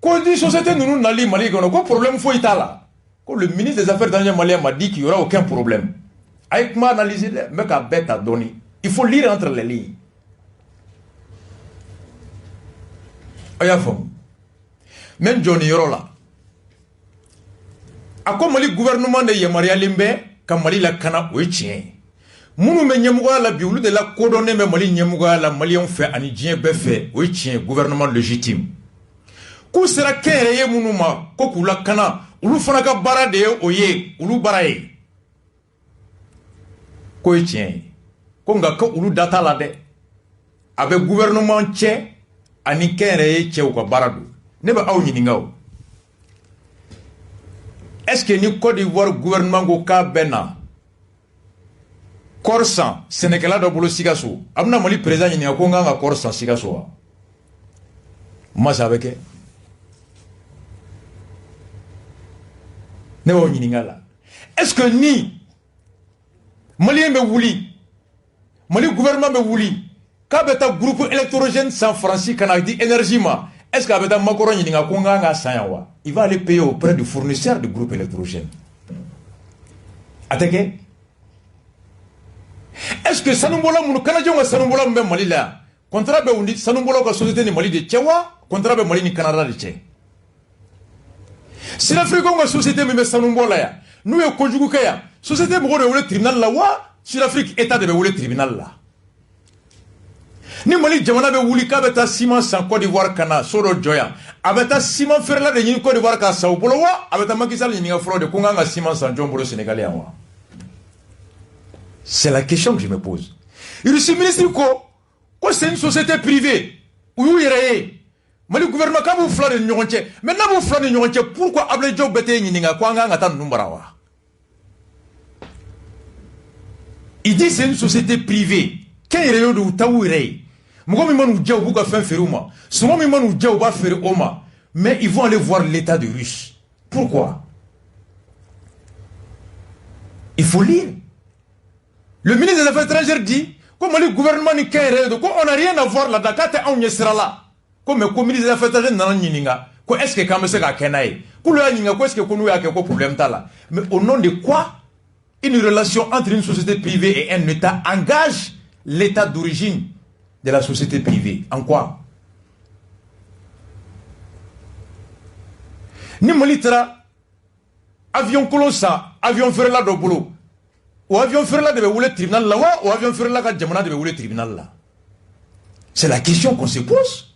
S2: quoi dit société nous n'allons Mali quoi problème faut itala, quoi le ministre des Affaires étrangères malien m'a dit qu'il y aura aucun problème. Avec moi analyser mais qu'à bête à donner, il faut lire entre les lignes. Ayafom, même Johnny Yorola, à quoi Mali gouvernement de Yamaria Limbe, quand Mali la cana ou tient. Mounou me nyemouga la biolu de la kodone me Mali nyemouga la Malien fait anidien befe oui tient gouvernement légitime. Kou sera kéré mounouma koku la kana ulu fanaka barade oye ulu baraye. Ko tient konga ko ulu data la de avec gouvernement tché ani kéré tché ou ko baradu neba aw nyiningao. Est-ce que ni Côte d'Ivoire gouvernement go ka bena Corsan, Sénégal do bolo Sigasso. Amna Mali président ni akonga nga Corsan Sigasso. Moi avec ne wo nyingala. Est-ce que ni Mali me wuli Mali gouvernement me wuli ka beta groupe électrogène sans Francis Canadi énergie ma est-ce que beta makoro nyinga konga nga sayawa il va aller payer auprès du fournisseur du groupe électrogène. Ateke est-ce que Sanumbola mounou Canadien ou Sanumbola mbe Mali là contrat be undi Sanumbola ka société ni Mali de Tchewa contrat be Mali ni Canada de Tché. Si l'Afrique a société mbe Sanumbola ya nous e konjugu kaya société mo de wole tribunal la wa si l'Afrique état de be wole tribunal la ni Mali jamana be wuli ka beta ciment sans Côte d'Ivoire kana soro joya abeta ciment ferla de ni Côte d'Ivoire ka Sao Paulo wa abeta makisal ni nga fraude ko nga ciment sans jombolo sénégalais wa. C'est la question que je me pose. Il dit, ministre, quoi c'est une société privée. Où il est? Mais le gouvernement, quand vous flanez de Nyonche, maintenant vous flanez de Nyonche, pourquoi Ablaye Diop bete Yininga, quoi nga ngata numbarawa? Il dit c'est une société privée. Quand il y a des taouirés, mais ils vont aller voir l'état de Russie. Pourquoi? Il faut lire. Le ministre des Affaires étrangères dit comme le gouvernement n'est qu'un réseau, on n'a rien à voir là-dedans, on y sera là. Comme le ministre des Affaires étrangères n'a rien. Est-ce que quand même c'est qu'à Kenaï? Est-ce que nous a quelque problème là? Mais au nom de quoi une relation entre une société privée et un État engage l'état d'origine de la société privée? En quoi? Ni molitra avion colossa, avion ferla do boulot. Ou avion ferla de le tribunal là, ou avion ferla ka jamana de le tribunal là. C'est la question qu'on se pose.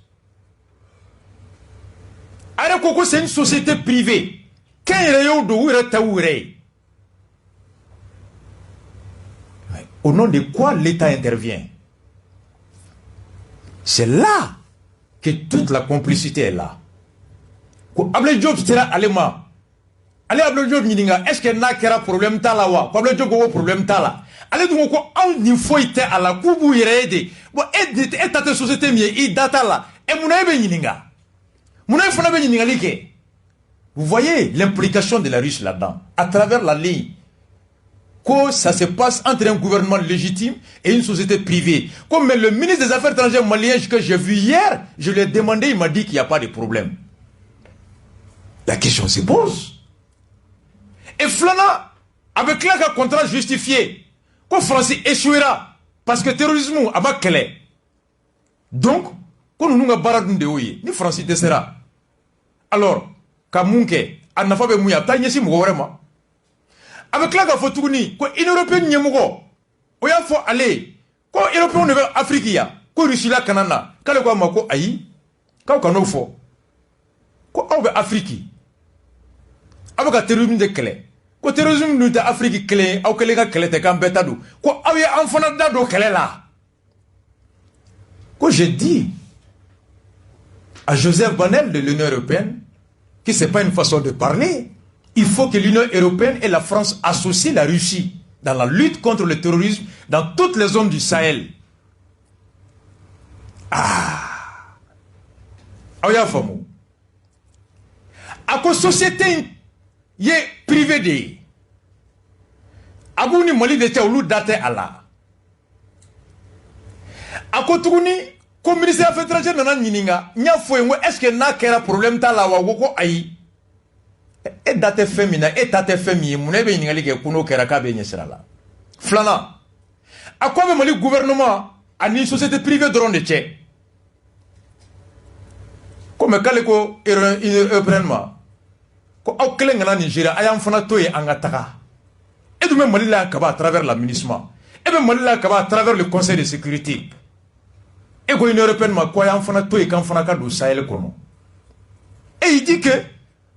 S2: Alors Koko, c'est une société privée. Quand il y a de taouré, au nom de quoi l'État intervient? C'est là que toute la complicité est là. Able Job sera allemand. Allez Able Job n'inga. Est-ce que n'a qu'un problème tala wa? Able Job a un problème tala. Allez donc quoi? On n'y faut y à la coupe y aider. Bon et ta société mieux y data là. Et mon aïe n'inga. Mon aïe fona n'inga like. Vous voyez l'implication de la Russie là-dedans à travers la ligne. Que ça se passe entre un gouvernement légitime et une société privée. Comme le ministre des Affaires étrangères malien que j'ai vu hier, je lui ai demandé, il m'a dit qu'il n'y a pas de problème. La question se pose. Et Flana, avec là qu'un contrat justifié, que France échouera, parce que le terrorisme a pas clé. Donc, quand nous avons baradun de ouïe, ni France sera. Alors, Kamunke, à n'a pas de mouilla, t'as n'y vraiment. Avec là qu'il faut tourner, quoi, une Européenne n'y est mougo. Il faut aller. Quoi, Européen ne veut Afrique, quoi, Russie là, Canada, quand le quoi, mako, aïe, quand on faut. Quoi, on veut Afrique. Avec un terrorisme de clé. Quoi, terrorisme de Afrique clé, ou que les gars clé, t'es qu'un bétadou. Quoi, il y a un enfant d'ado clé là. Quoi, j'ai dit à Joseph Bonnel de l'Union européenne que c'est pas une façon de parler. Il faut que l'Union européenne et la France associent la Russie dans la lutte contre le terrorisme dans toutes les zones du Sahel. Ah! Oya famu. À quoi société y est privée de. Abouni mali de tchaoulou date à la. À quoi tourni, comme ministre des Affaires étrangères n'a n'yininga, nya foué est-ce que n'a qu'un problème ta la wa woko aïe. Et date féminin, et date féminin, mon ébé n'ingali que kuno keraka be nyesera la. Flana. À quoi même le gouvernement a une société privée de ronde tché. Comme kaleko européennement. Ko au kelen ngana Nigeria ayam fana toye angataka. Et de même malila kaba à travers l'administration. Et même malila kaba à travers le Conseil de sécurité. Et ko une européennement ko ayam fana toye kan fana ka do Sahel kono. Et il dit que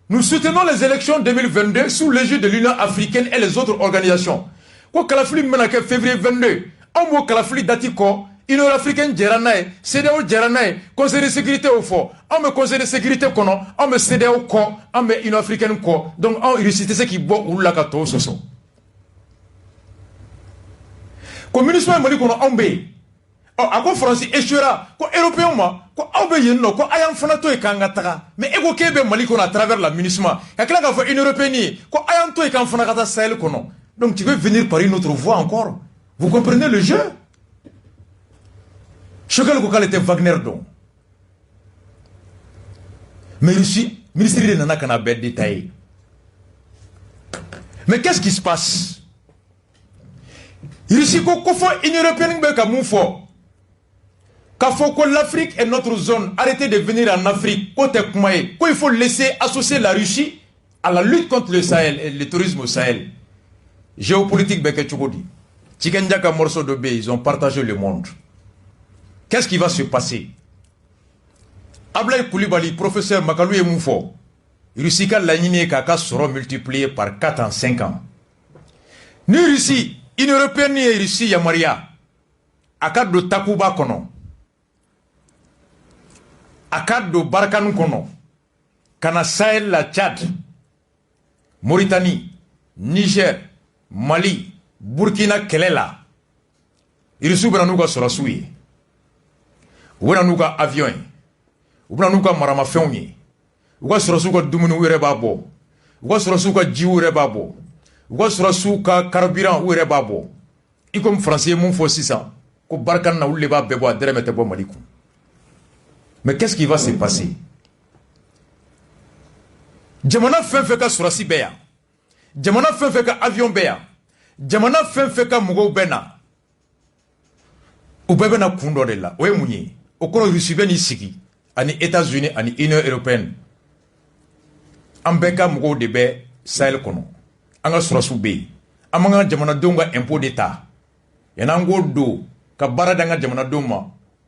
S2: nous soutenons les élections 2022 sous l'égide de l'Union africaine et les autres organisations. Ko kalafili menake février 22. On mo kalafili datiko Union africaine Djeranae, CDAO Djeranae, Conseil de sécurité au fort. On me Conseil de sécurité kono, on me CDAO ko, on me Union africaine ko. Donc on récite ce qui boit ou la kato soso. Communisme mali kono ombe. Oh, à quoi France échouera, quoi européen ma, quoi ombe yeno, quoi ayam fanato e kangataka. Mais ego kebe mali kono à travers l'administration. Kakla ka fa une européenne, quoi ayam to e kan fanakata Sahel kono. Donc tu veux venir par une autre voie encore. Vous comprenez le jeu? Choquel Kokal était Wagner donc. Mais Russie, ministère de Nana Kanabet détaillé. Mais qu'est-ce qui se passe? Russie, qu'on fait une européenne, qu'on faut que l'Afrique est notre zone. Arrêtez de venir en Afrique. Il faut laisser associer la Russie à la lutte contre le Sahel et le tourisme au Sahel. Géopolitique, Bekechukodi. Tchikenjaka morceau de baie, ils ont partagé le monde. Qu'est-ce qui va se passer? Ablaï Koulibaly, professeur Makalou et Moufo, Russie Lanini Kaka seront multipliés par 4 en 5 ans. Ni Russie, une européenne ni Russie Yamaria, Akad de Takuba Kono, Akad de Barkan Kono, Kana Sahel la Tchad, Mauritanie, Niger, Mali, Burkina Kelela, Irisu bena nuka sɔrɔsiw ye u bena n'u ka avion ye u bena n'u ka maramafɛnw ye u ka sɔrɔsiw ka dumuniw yɛrɛ b'a bɔ u ka sɔrɔsiw ka jiw yɛrɛ b'a bɔ u ka sɔrɔsiw ka carburant u yɛrɛ b'a bɔ i comme Français ye mun fɔ sisan ko barika na olu de b'a bɛɛ bɔ a dɛrɛmɛ tɛ bɔ Mali kun. Mais qu'est-ce qui va se passer? Jamana fɛn fɛn ka sɔrɔsi bɛ yan jamana fɛn fɛn ka avion bɛ yan jamana fɛn fɛn ka mɔgɔw bɛ na u bɛɛ bɛna kun dɔ de la o ye mun ye o kɔrɔ Russie bɛ n'i sigi ani États-Unis ani Union européenne an bɛɛ ka mɔgɔw de bɛ Sahel kɔnɔ an ka sɔrɔsiw bɛ yen an b'an ka jamanadenw ka impôt de ta yan'an k'o don ka baara di an ka jamanadenw ma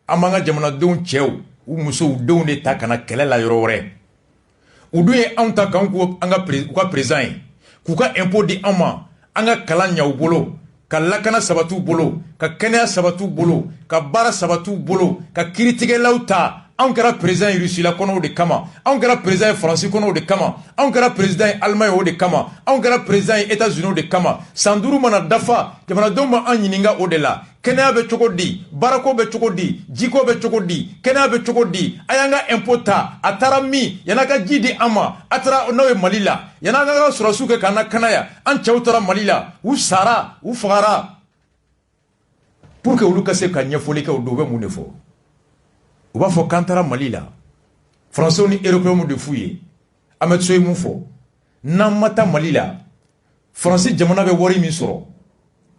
S2: an b'an ka jamanadenw cɛw u musow denw de ta ka na kɛlɛ la yɔrɔ wɛrɛ u dun ye anw ta k'an ko an ka u ka président ye k'u ka impôt di an ma an ka kalan ɲa u bolo ka lakana sabatiw bolo ka kɛnɛya sabatiw bolo ka baara sabatiw bolo ka kiiritigɛlaw ta anw kɛra président ye Russie la kɔnɔw de kama anw kɛra président ye France kɔnɔw de kama anw kɛra président ye Allemagne o de kama anw kɛra président ye États-Unis de kama san 5 mana dafa jamanadenw ma an ɲininka o de la kɛnɛya bɛ cogo di baarako bɛ cogo di jiko bɛ cogo di kɛnɛya bɛ cogo di a y'an ka impôt ta a taara min yan'a ka ji di an ma a taara n'o ye Mali la yan'a ka sɔrɔsiw kɛ k'an na kanaya an cɛw taara Mali la u sara u fagara pour que olu ka se ka ɲɛfɔli kɛ o don u bɛ mun de fɔ u b'a fɔ k'an taara Mali la Français ni Européens de f'u ye an bɛ so ye mun fɔ n'an ma taa Mali la France jamana bɛ wari min sɔrɔ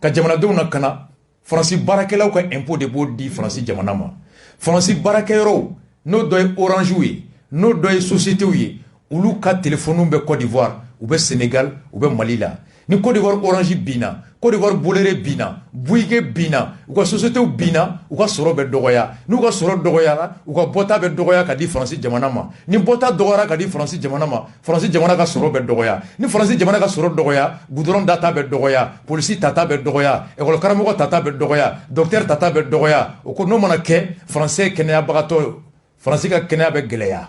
S2: ka jamanadenw na kana France baarakɛlaw ka impôt de b'o di France jamana ma France baarakɛyɔrɔw n'o dɔ ye Orange ye n'o dɔ ye sociétés ye olu ka téléphone bɛ Côte d'Ivoire u bɛ Sénégal u bɛ Mali la ni Côte d'Ivoire Orange binna Côte d'Ivoire Bolere binna Bouygues binna u ka sociétés binna u ka sɔrɔ bɛ dɔgɔya n'u ka sɔrɔ dɔgɔyara u ka bɔta bɛ dɔgɔya ka di France jamana ma ni bɔta dɔgɔyara ka di France jamana ma France jamana ka sɔrɔ bɛ dɔgɔya ni France jamana ka sɔrɔ dɔgɔya goudron data bɛ dɔgɔya polisi tata bɛ dɔgɔya école karamɔgɔ tata bɛ dɔgɔya docteur tata bɛ dɔgɔya o ko n'o mana kɛ français kɛnɛyabagatɔ France ka kɛnɛya bɛ gɛlɛya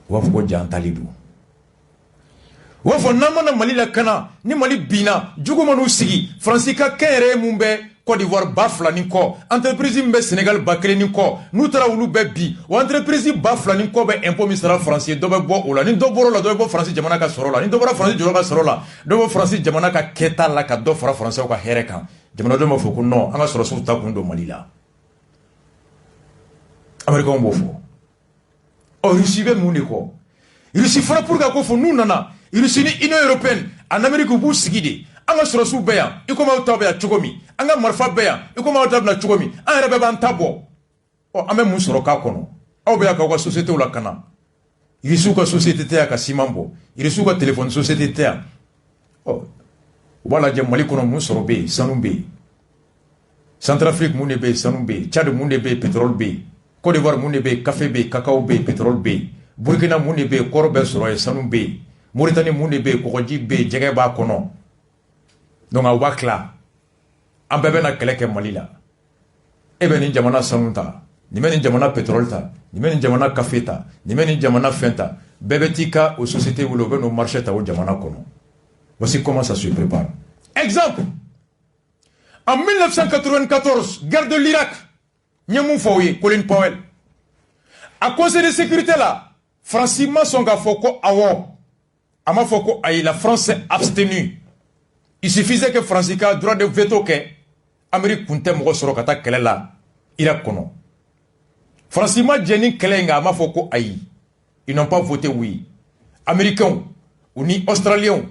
S2: u b'a fɔ ko jantali don u b'a fɔ n'an mana Mali la kana ni Mali binna jugu man'u sigi France ka kɛnyɛrɛye mun bɛ Côte d'Ivoire 2,000 ni kɔ entreprise min bɛ Sénégal 1,000 ni kɔ n'u taara olu bɛɛ bi o entreprise 2,000 ni kɔ bɛ impôt min sara France ye dɔ bɛ bɔ o la ni dɔ bɔra o la dɔ bɛ bɔ France jamana ka sɔrɔ la ni dɔ bɔra France jɔyɔrɔ ka sɔrɔ la dɔ bɛ France jamana ka kɛta la ka dɔ fara Français ka hɛrɛ kan jamanadenw b'a fɔ ko non an ka sɔrɔsiw ta kun don Mali la Américains b'o fɔ Russie bɛ mun de kɔ Russie fana pour que ko fɔ n'u nana Russie ni Union européenne en Amérique u b'u sigi de an ka sɔrɔsiw bɛ yan i komi aw ta bɛ yan cogo min an ka marifa bɛ yan i komi aw ta bɛ na cogo min an yɛrɛ bɛɛ b'an ta bɔ an bɛ mun sɔrɔ k'a kɔnɔ aw bɛ yan k'aw ka sociétés la kana Russiw ka société tɛ yan ka ciment bɔ Russiw ka téléphone société tɛ yan u b'a lajɛ Mali kɔnɔ mun sɔrɔ bɛ yen sanu bɛ yen Centrafrique mun de bɛ yen sanu bɛ yen Tchad mun de bɛ yen pétrole bɛ yen Côte d'Ivoire mun de bɛ yen café bɛ yen cacao bɛ yen pétrole bɛ yen Burkina mun de bɛ yen kɔrɔ bɛ sɔrɔ yen sanu bɛ yen Mauritanie mun de bɛ yen kɔgɔji bɛ yen jɛgɛ b'a kɔnɔ donc aw b'a tila an bɛɛ bɛna kɛlɛ kɛ Mali la e bɛ nin jamana sanu ta nin bɛ nin jamana pétrole ta nin bɛ nin jamana café ta nin bɛ nin jamana fɛn ta bɛɛ bɛ t'i ka o société wele u bɛ n'o marché ta o jamana kɔnɔ voici comment ça se prépare exemple en 1994 guerre de l'Irak n ye mun fɔ aw ye Colin Powell a conseil de sécurité la France ma sɔn k'a fɔ ko awɔ a m'a fɔ ko ayi la France s'est abstenue il suffisait que France ka droit de veto kɛ Amérique kun tɛ mɔgɔ sɔrɔ ka taa kɛlɛ la Irak kɔnɔ France ma jɛ ni kɛlɛ in nka a m'a fɔ ko ayi ils n'ont pas voté oui Américains u ni Australiens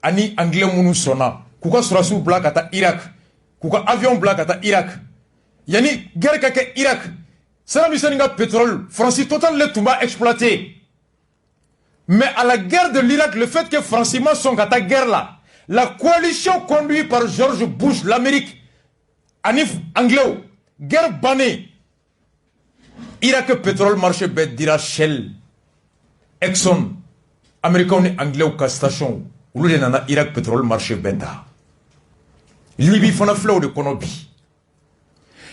S2: ani Anglais minnu sɔnna k'u ka sɔrɔsiw bila ka taa Irak k'u ka avion bila ka taa Irak yani guerre ka kɛ Irak Saddam Hussein ka pétrole France total le tun b'a exploité mais à la guerre de l'Irak le fait que France ma sɔn ka taa guerre la coalition conduite par George Bush l'Amérique ani Anglais guerre bannée Irak pétrole marché bɛɛ dira Shell Exxon Américains ni Anglais ka station olu de nana Irak pétrole marché bɛɛ ta Libye fana filɛ o de kɔnɔ bi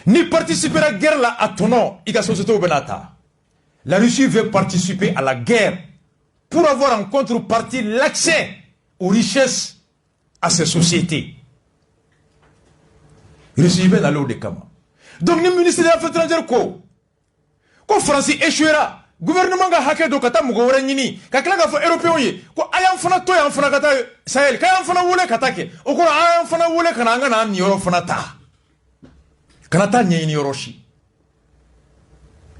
S2: ni participer à la guerre là à ton nom i ka société bɛ na ta la Russie veut participer à la guerre pour avoir en contrepartie l'accès aux richesses à ces sociétés Russie ben aller au de kama. Donc ni ministre des Affaires étrangères ko France échouera. Gouvernement ga haké do kata mugo wora nyini ka kala ga fo européen yi ko ayam fana to yam fana kata Sahel ka yam fana wole kata ke o ko ayam fana wole kana ngana ni yoro fana ta kana ta nyini yoroshi.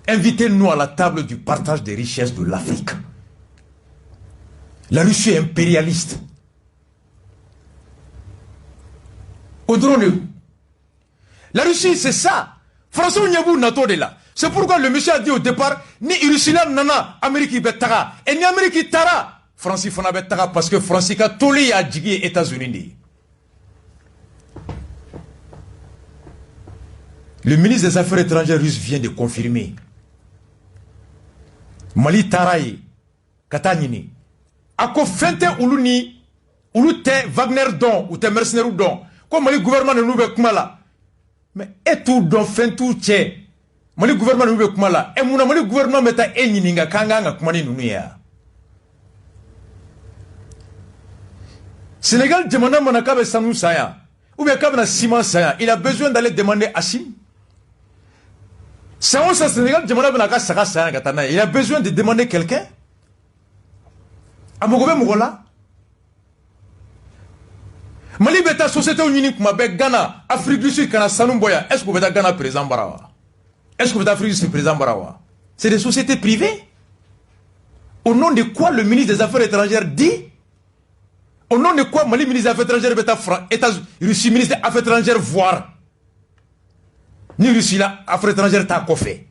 S2: Invitez-nous à la table du partage des richesses de l'Afrique. La Russie est impérialiste. La Russie, c'est ça. François Nyabou Nato de là. C'est pourquoi le monsieur a dit au départ, ni Russie nana, Amérique betara, et ni Amérique tara, Francis fana betara, parce que Francis a tolé à djigui États-Unis. Le ministre des Affaires étrangères russe vient de confirmer. Mali Taraye, Katanini, Ako Fente Uluni, Ulute Wagner don, ou te mercenaires don, comme Mali gouvernement de Nouvelle Kumala. Mais et tout don Fentou Tche, Mali gouvernement de Nouvelle Kumala, et mon Mali gouvernement meta Eninga Kanga Kumani Nunia. Sénégal demande Monakabe Sanou Saya, ou bien Kabana Simon Saya, il a besoin d'aller demander Assim. Il a besoin de demander quelqu'un. Amogobe Mugola. Mali beta société unie kuma be Ghana, Afrique du Sud, Kana Sanumboya. Est-ce que vous êtes Ghana président Barawa? Est-ce que vous êtes Afrique du Sud président Barawa? C'est des sociétés privées. Au nom de quoi le ministre des Affaires étrangères dit? Au nom de quoi Mali ministre des Affaires étrangères beta Russie ministre des Affaires étrangères voir? Ni Russie là, Affaires étrangères t'a fait.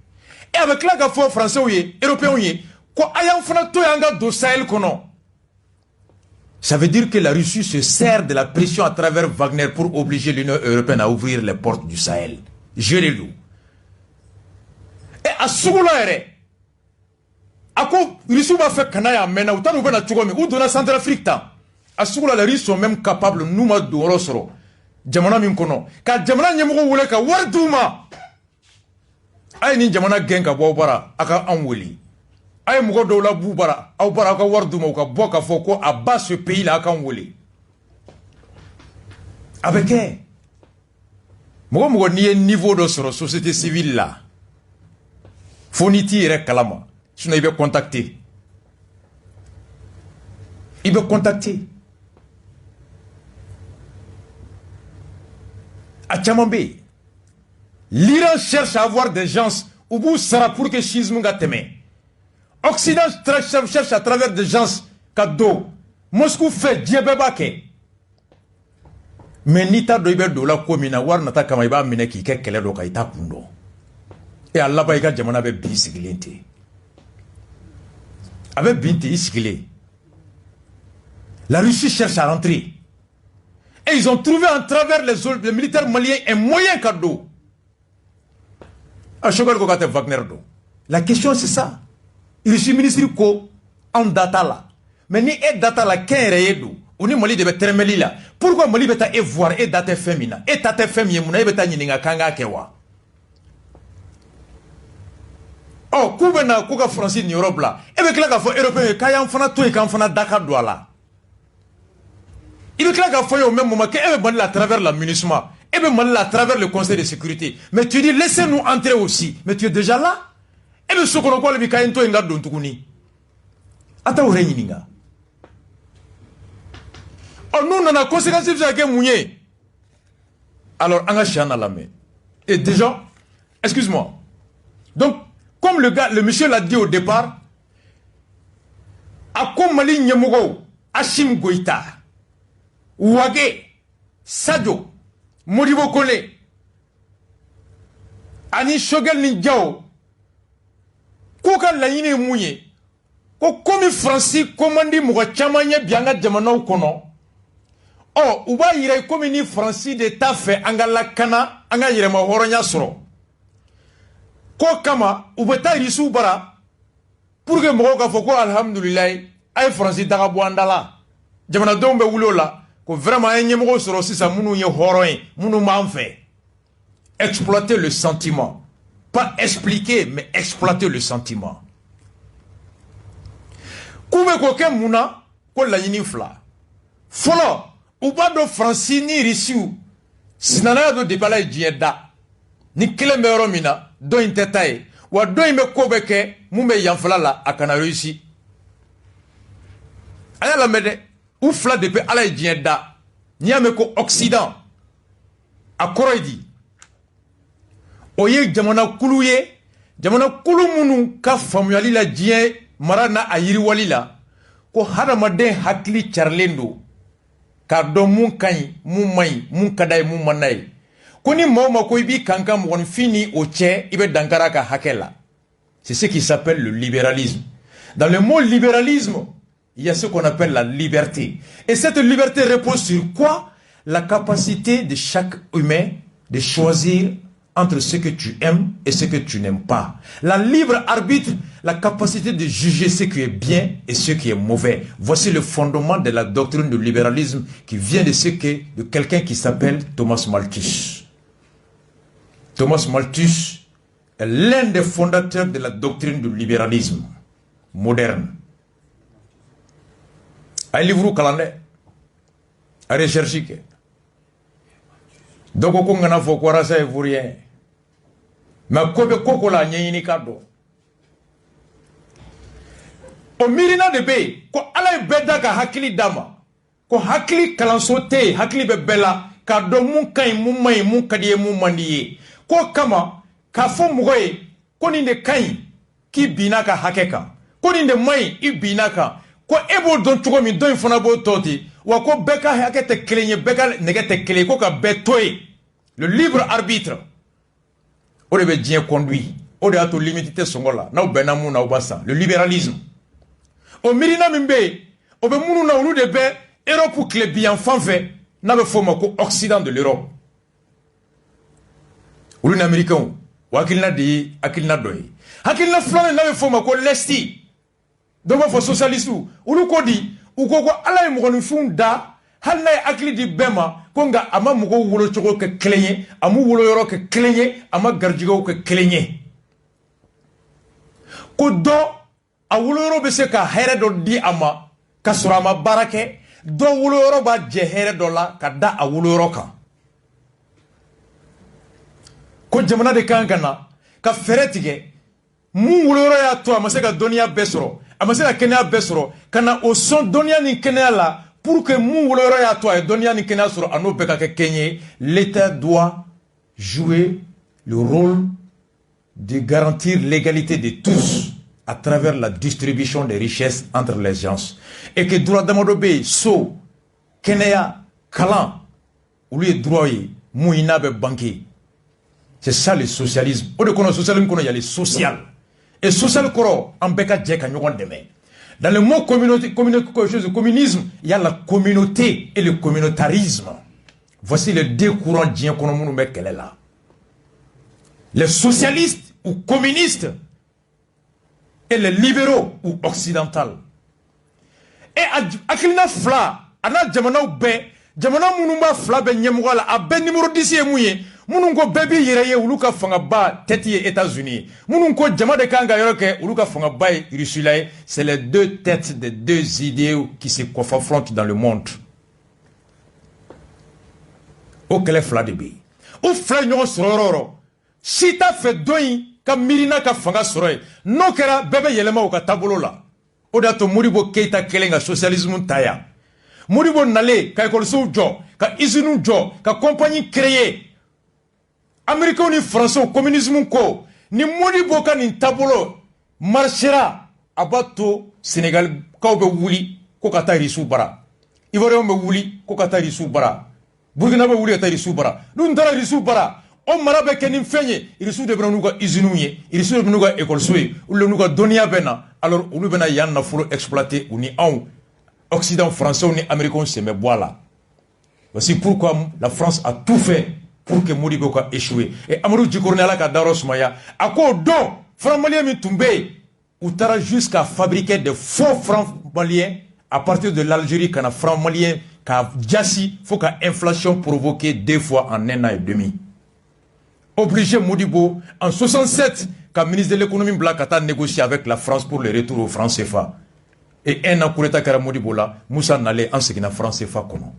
S2: Et avec la gaffe français ou européen ou quoi ayant fait tout yanga do Sahel kono. Ça veut dire que la Russie se sert de la pression à travers Wagner pour obliger l'Union européenne à ouvrir les portes du Sahel. Je les loue. Et à Sougoula ere, ako Russie va faire kanaya mena ou tanu bena tchogomi ou dona Centrafrique ta. À Sougoula les Russes sont même capables nous ma dorosoro. Jamana min kono ka jamana nyemugo wule ka warduma ay ni jamana genka bo bara aka anweli ay mugo dawla bu bara aw bara ka warduma ka boka foko aba ce pays là aka anweli avec mugo ni niveau de société civile là foniti re kalama sino ibe contacter à Tchamambé, l'Iran cherche à avoir des gens où vous sera pour que schisme gateme. Occident cherche à travers des gens cadeau. Moscou fait diabebake. Mais nita doibe do la komina war nata kamaiba mineki ke kele do kaita kundo. Et Allah ba ika jamana be bisigilente. Avec binti isigile. La Russie cherche à rentrer. Et ils ont trouvé à travers les militaires maliens un moyen cadeau. La question c'est ça. Il suis ministre en data là. Mais ni et data là qu'un réel. On est Mali de Betremeli là. Pourquoi Mali beta et voir et data féminin et data féminin mon beta nyinga kanga kewa. Oh koubena kouka français en Europe là. Et avec la gafo européen kaya fana to et kan fana Dakar douala. Il est clair qu'il faut au même moment qu'elle est à travers l'amunissement, elle est à travers le conseil de sécurité. Mais tu dis, laissez-nous entrer aussi. Mais tu es déjà là. Et le sokono quoi le bikaïnto enga dontukuni. Ata oreñi ninga. Oh nous on a conséquence de ça que mouillé. Alors anga chana la main. Et déjà, excuse-moi. Donc comme le monsieur l'a dit au départ, à comme Mali Nyamugo, Hashim Goïta. Ouage, Sadio, Modibo Kole, Ani Shogel Ninjao, Koka Laine Mouye, Kokomi Francis, Commandi Mouachamanye Bianga Jamano Kono. Oh, Uba Ire Komini Francis de Tafe, Angala Kana, Anga Yirema Horonya Soro. Kokama, Ubeta Risu Bara, pour que Moka Foko Alhamdulillah, Aïe Francis Dagabouandala, Jamana Dombe Wulola. Vraiment, exploiter le sentiment. Pas expliquer, mais exploiter le sentiment. Koube koke mouna, ko la yini fla. Folo, ou ba do Francini risiu, sinanaya do depuis ala ye diɲɛ da ni kelen bɛ yɔrɔ min na dɔ in tɛ taa ye wa dɔ in bɛ ko bɛ kɛ mun bɛ yanfɛla la a kana réussi a y'a lamɛn dɛ u fila depuis ala ye diɲɛ da n'i y'a mɛn ko Occident a kɔrɔ ye di o ye jamana kulu ye jamana kulu minnu ka faamuyali la diɲɛ mara n'a a yiriwali la ko hadamaden hakili carilen don k'a dɔn mun ka ɲi mun man ɲi mun ka d'a ye mun man d'a ye ko ni maa o maa ko i b'i kan ka mɔgɔninfin ni o cɛ i bɛ dankari a ka hakɛ la c'est ce qui s'appelle le libéralisme. Dans le mot libéralisme il y a ce qu'on appelle la liberté et cette liberté repose sur quoi? La capacité de chaque humain de choisir entre ce que tu aimes et ce que tu n'aimes pas. La libre arbitre, la capacité de juger ce qui est bien et ce qui est mauvais. Voici le fondement de la doctrine du libéralisme qui vient de quelqu'un qui s'appelle Thomas Malthus. Thomas Malthus est l'un des fondateurs de la doctrine du libéralisme moderne. Un livre calendrier, à rechercher. Donc, on a fait quoi ça pour rien. Mais koko la nyini kado. O mirina de be ko ala beda ka hakili dama ko hakili kalansote hakili be bela ka do mun kan mun mai mun kadiye mun mandiye ko kama ka fo mugoye ko ni de kan ki bina ka hakeka ko ni de mai i bina ka ko ebo don chugo mi don fona bo toti wa ko beka hakete klenye beka negete kle ko ka betoy le libre arbitre o de be dien conduit o de ato limité songola na bena mu na obasa le libéralisme o mirina mimbe o be munu na ulu de be Europe klebi en fanfe na be foma ko Occident de l'Europe ulu na américain wakilna de akilna doy hakilna flone na be foma ko lesti do ba fo socialiste ulu ko di u ko ala mo gonu funda hal na akili di bema ko nga ama mugo wulo chogo ke klenye amu wulo yoro ke klenye ama garjigo ke klenye ko do a wulo yoro be se ka here do di ama ka surama barake do wulo yoro ba je here do la ka da a wulo yoro kan ko jamana de kankana ka feretige mu wulo yoro ya to ama se ka donia besoro ama se ka kenya besoro kana o son donia ni kenya la pour que mon ya toi donia ni kena sur ano beka ke kenye l'état doit jouer le rôle de garantir l'égalité de tous à travers la distribution des richesses entre les gens et que droit d'amadobe so kenya kalan ou les droits mouina be banqué c'est ça le socialisme au de kono socialisme kono ya le social et social koro en beka je ka nyogon deme. Dans le mot communisme, il y a la communauté et le communautarisme. Voici les deux courants d'Ien qu'on nous met qu'elle est là. Les socialistes ou communistes et les libéraux ou occidentaux. Et à Kilna Fla, à la Jamana ou Bé, Jamana Mounumba Fla Ben Yamouala, à Ben numéro 10 et mouillé. Mununko baby yireye uluka fanga ba tête États-Unis. Mununko jama de kanga yoroke uluka fanga ba Russie. C'est les deux têtes des deux idéaux qui se confrontent dans le monde. Au kele fla de bi. Ou fla nyon sororo. Si ta fait doi ka mirina ka fanga soroy. No kera bebe yelema o ka tabolo la. Odato Modibo Keita kelenga socialisme taya. Modibo nale ka école jo, ka izinu jo, ka compagnie créée. Américains ni Français communisme ko ni Modibo ka ni tabolo marchera abato Sénégal ka be wuli ko ka tari su bara Ivoirien be wuli ko ka tari su bara Burkina be wuli ka tari su bara dun tara risu bara o marabe ke ni fenye risu de branu ka izinu ye risu de branu ka école soe ou le nuka donia bena alors ulu bena yanna furo exploiter ou ni en Occident français ou ni américain se me boila. Voici pourquoi la France a tout fait pour que Modibo a échoué. Et Amadou Djikornela ka daro sumaya ako don franc malien mi tumbe ou tara jusqu'à fabriquer des faux francs maliens à partir de l'Algérie kana franc malien ka jassi faut ka inflation provoquée 2 fois en 1 an et demi. Obligé Modibo en 67 ka ministre de l'économie Blakata négocier avec la France pour le retour au franc CFA. Et 1 an pour l'état kara Modibo là Moussa Nalé en ce qui na franc CFA kono.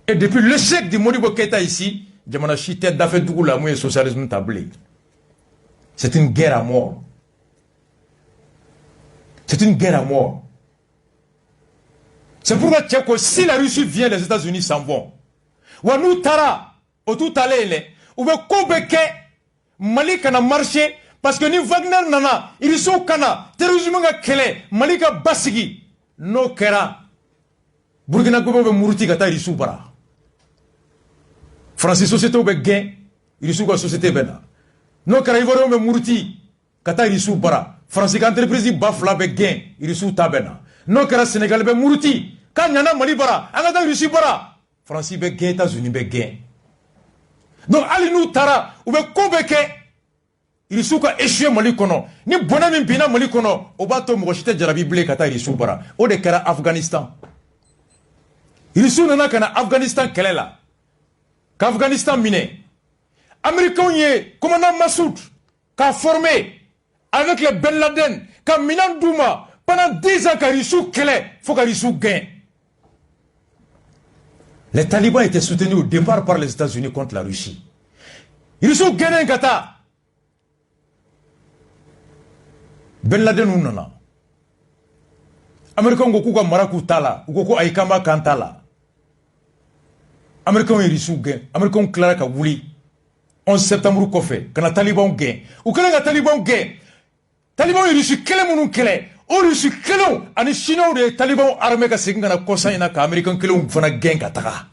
S2: Et depuis l'échec de Modibo Keita ici jamana si tɛ dafe dugu la mun ye socialisme ta bilen. C'est une guerre à mort. C'est une guerre à mort. C'est pourquoi Tchèque, si la Russie vient, les États-Unis s'en vont. Ou nous tara, au tout aller, ou bien Kobeke, Mali kana marché, parce que ni Wagner nana, ils sont kana, terrorisme ga kele, Mali ka basigi, no kera. Burkina Faso be muruti kata irisu bara. France société be gain, irisu ka société bena. No kera Ivoire be muruti kata irisu bara. France ka entreprise bafla be gain, irisu tabena. No kera Sénégal be muruti, ka nyana Mali bara, anga irisu bara. France be gain, États-Unis be gain. Donc ali nous tara ou be kobeke irisu ka échoué Mali kono. Ni bona min bina Mali kono, o ba to mo chite jarabi blé kata irisu bara. O de kera Afghanistan. Irisu nana kana Afghanistan kelela. Qu'Afghanistan miné. Américains yé, commandant Massoud, qu'a formé avec les Ben Laden, qu'a minan Douma, pendant 10 ans qu'Irisu kele, faut qu'Irisu gagne. Les talibans étaient soutenus au départ par les États-Unis contre la Russie. Irisu gagne un kata. Ben Laden ou nana. Américains goku ka maraku tala, goku aikama kantala. Américains Irisu gagne. Américains clara ka wuli. 11 septembre kofé, kana Taliban gagne. Ou kana ka Taliban gagne. Taliban Irisu kele munu kele. O Irisu kele ani Chinois de Taliban armée ka singa na kosa ina ka Américain kele fana gagne ka taka.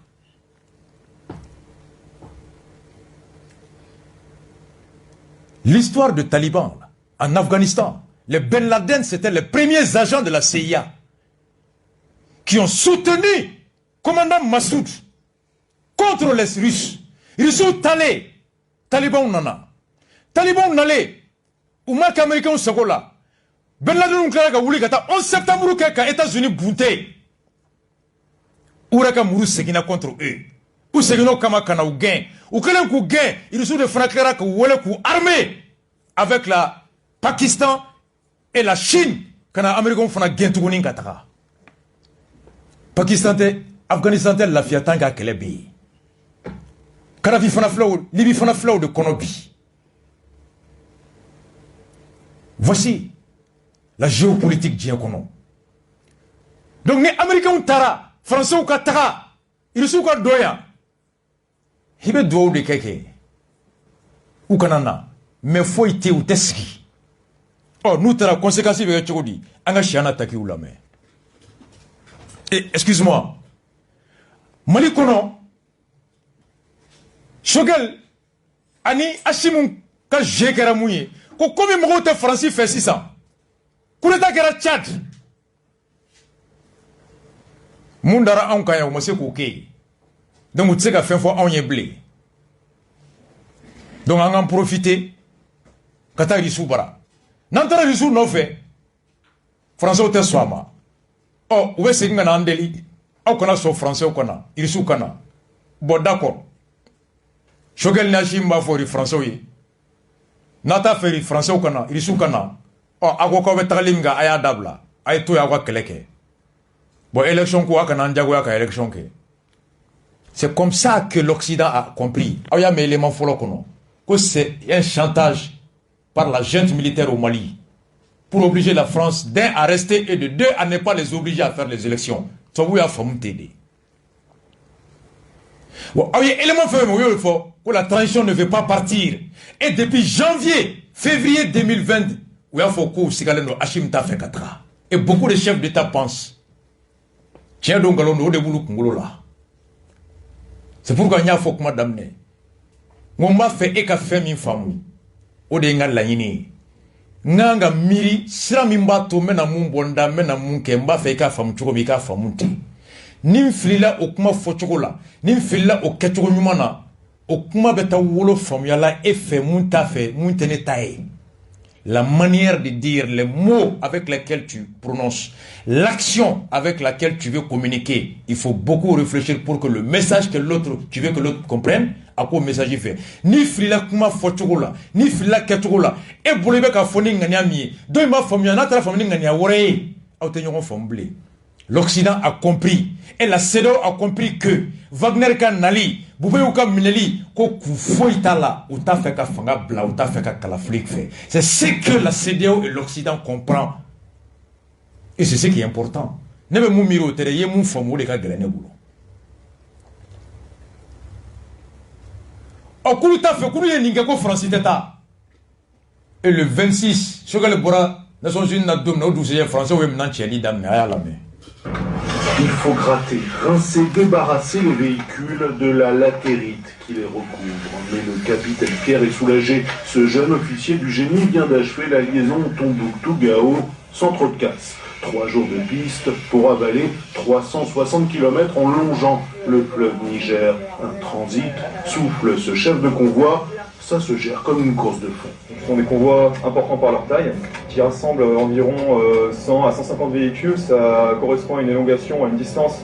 S2: L'histoire de Taliban en Afghanistan, les Ben Laden c'était les premiers agents de la CIA qui ont soutenu commandant Massoud contre les Russes. Ils sont allés. Taliban nana. Taliban nalé. Ou marque américain au Sagola. Ben Laden ka wuli kata 11 septembre ka États-Unis bunté. Ouraka muru segina contre eux. Ou segino kama kana ou gain. Ou kelen ku gain, ils sont de fraclera ka wole ku armé avec la Pakistan et la Chine kana américain fana gain tuguni kataka. Pakistan te Afghanistan te la fiatan ka kelebi. Karafi fana flow, Libye fana flow de Konobi. Voici la géopolitique d'Iakono. Donc les Américains ont tara, Français ont tara, ils sont quoi doya. Hibe doa de keke. Ou kanana, mais faut y ou teski. Oh, nous tara conséquences avec Tchokodi, anga chiana taki ou la main. Et excuse-moi, Mali kono. Shogel ani Ashimun ka jekera mouye ko comme mo te français fait 600 kuleta kera Tchad mundara an kaya mo se ko ke donc tu sais ka fin fo an yeblé donc on en profiter kata risu bara nantara risu no fait français te swama oh ou c'est ngana andeli au kana so français au kana risu kana bon d'accord. Shogel Nashim ba fori français nata feri français ou kana irisu kana oh agoko be tagalimga aya dabla ay to ya kwa keleke bon élection ko kana njago ya ka élection ke c'est comme ça que l'Occident a compris aya me élément folo kono que c'est un chantage par la junte militaire au Mali pour obliger la France d'un à rester et de deux à ne pas les obliger à faire les élections to vous ya famu tede bon aya élément femo yo faut que la transition ne veut pas partir. Et depuis janvier, février 2020, et beaucoup de chefs d'État pensent. C'est pourquoi il y a faut que madame ne. On m'a fait eka fait min famu. O de nga la yini. Nga miri sira mimba to mena mun bonda mena mun ke mba fait eka famu choko bi ka famu ti. Nim filila o kuma fo choko la. Nim filila o ke choko nyumana. O kuma beta wolo famuyala effet munta fait muntene tae. La manière de dire les mots avec lesquels tu prononces, l'action avec laquelle tu veux communiquer, il faut beaucoup réfléchir pour que le message que l'autre, tu veux que l'autre comprenne, à quoi le message il fait. Ni frila kuma fotogola, ni frila ketogola, et bolebe ka foni ngania mi, do ma famuyana ta famini ngania wore, au tenyon famblé. L'Occident a compris, et la CEDEAO a compris que Wagner Kanali, Boubé ou comme Mineli, ko Koufoïtala, ou ta fait qu'à Fanga Bla, ou ta fait qu'à Kalaflik fait. C'est ce que la CDAO et l'Occident comprend. Et c'est ce qui est important. Ne me moumiro, tere, yé mou famou, les gars, grene boulot. O Koulou ta fait, Koulou yé n'ingako Francis Teta. Et le 26, ce que le Bora, Nations Unies n'a pas de 12e français, ou même Nantieli d'Amné, à la main.
S11: Il faut gratter, rincer, débarrasser les véhicules de la latérite qui les recouvre. Mais le capitaine Pierre est soulagé. Ce jeune officier du génie vient d'achever la liaison Tombouctou-Gao sans trop de casse. 3 jours de piste pour avaler 360 km en longeant le fleuve Niger. Un transit, souffle ce chef de convoi, ça se gère comme une course de fond.
S12: Ce sont des convois importants par leur taille, qui rassemblent environ 100 à 150 véhicules. Ça correspond à une élongation, à une distance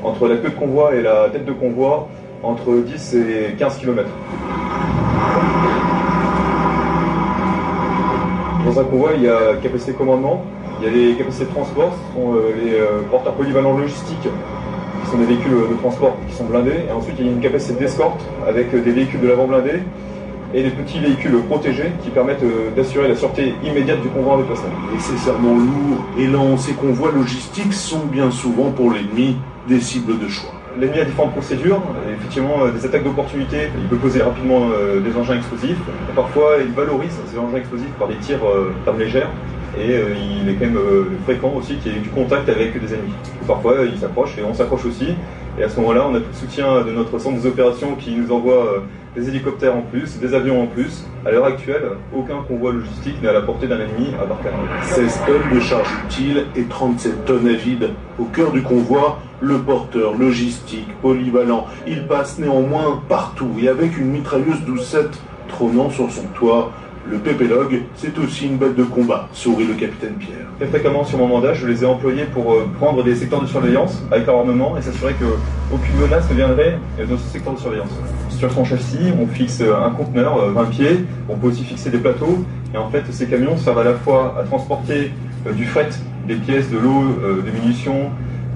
S12: entre la queue de convoi et la tête de convoi, entre 10 et 15 km. Dans un convoi, il y a capacité de commandement, il y a les capacités de transport, ce sont les porteurs polyvalents logistiques, qui sont des véhicules de transport qui sont blindés. Et ensuite, il y a une capacité d'escorte avec des véhicules de l'avant blindés et des petits véhicules protégés qui permettent d'assurer la sûreté immédiate du convoi en déplacement.
S11: Nécessairement lourds et lents, ces convois logistiques sont bien souvent pour l'ennemi des cibles de choix.
S12: L'ennemi a différentes procédures, effectivement des attaques d'opportunité, il peut poser rapidement des engins explosifs, et parfois il valorise ces engins explosifs par des tirs d'armes légères, et il est quand même fréquent aussi qu'il y ait du contact avec des ennemis. Parfois il s'approche et on s'accroche aussi, et à ce moment-là on a tout le soutien de notre centre des opérations qui nous envoie des hélicoptères en plus, des avions en plus. À l'heure actuelle, aucun convoi logistique n'est à la portée d'un ennemi à Barkhane.
S11: 16 tonnes de charge utile et 37 tonnes à vide. Au cœur du convoi, le porteur logistique polyvalent. Il passe néanmoins partout et avec une mitrailleuse 12-7 trônant sur son toit. Le pépélogue, c'est aussi une bête de combat, sourit le capitaine Pierre.
S12: Très fréquemment sur mon mandat, je les ai employés pour prendre des secteurs de surveillance avec leur armement et s'assurer qu'aucune menace ne viendrait de ce secteur de surveillance. Sur son châssis, on fixe un conteneur 20 pieds, on peut aussi fixer des plateaux, et en fait ces camions servent à la fois à transporter du fret, des pièces, de l'eau, des munitions,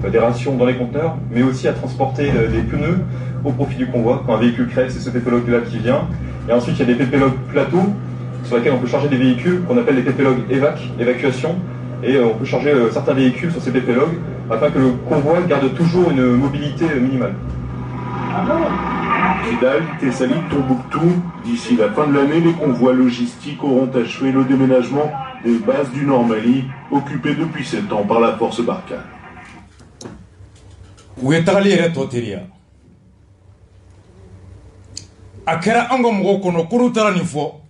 S12: des rations dans les conteneurs, mais aussi à transporter des pneus au profit du convoi. Quand un véhicule crève, c'est ce pépélogue-là qui vient. Et ensuite il y a des pépélogues plateaux sur lesquels on peut charger des véhicules qu'on appelle les pépélogues évacuation, et on peut charger certains véhicules sur ces pépélogues afin que le convoi garde toujours une mobilité minimale.
S11: Kidal, Thessalie, Tombouctou, d'ici la fin de l'année, les convois logistiques auront achevé le déménagement des bases du Nord Mali, occupées depuis 7 ans par la force Barkhane.
S2: Où est allé Retoteria? Akera Angomgo Kono Kurutara Nifo,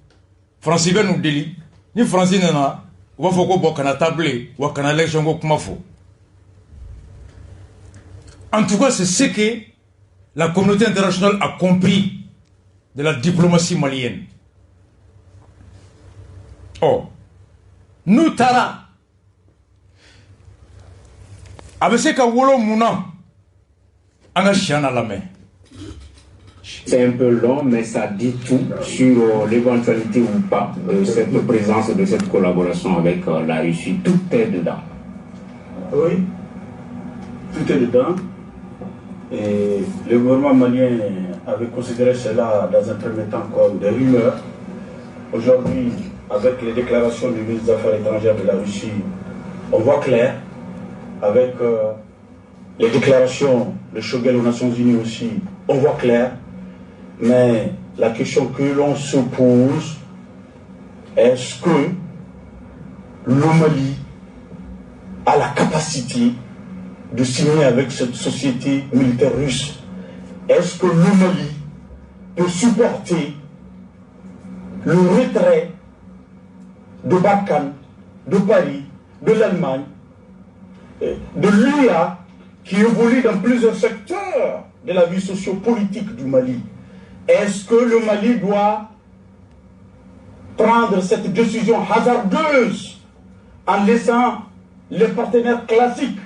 S2: Francis Ben ou Deli, ni Francis Nana, Wafoko Bokana Tablé, Wakana Lejongo Kumafo. En tout cas, c'est ce que la communauté internationale a compris de la diplomatie malienne. Oh, nous tara, avec ce que Wolo Mouna, on a chien à la main.
S9: C'est un peu long, mais ça dit tout sur l'éventualité ou pas de cette présence, de cette collaboration avec la Russie. Tout est dedans.
S13: Oui, tout est dedans. Et le gouvernement malien avait considéré cela dans un premier temps comme des rumeurs. Aujourd'hui, avec les déclarations du ministre des Affaires étrangères de la Russie, on voit clair. Avec les déclarations de Choguel aux Nations Unies aussi, on voit clair. Mais la question que l'on se pose, est-ce que le Mali a la capacité de signer avec cette société militaire russe? Est-ce que le Mali peut supporter le retrait de Barkhane, de Paris, de l'Allemagne, de l'UA qui évolue dans plusieurs secteurs de la vie sociopolitique du Mali? Est-ce que le Mali doit prendre cette décision hasardeuse en laissant les partenaires classiques?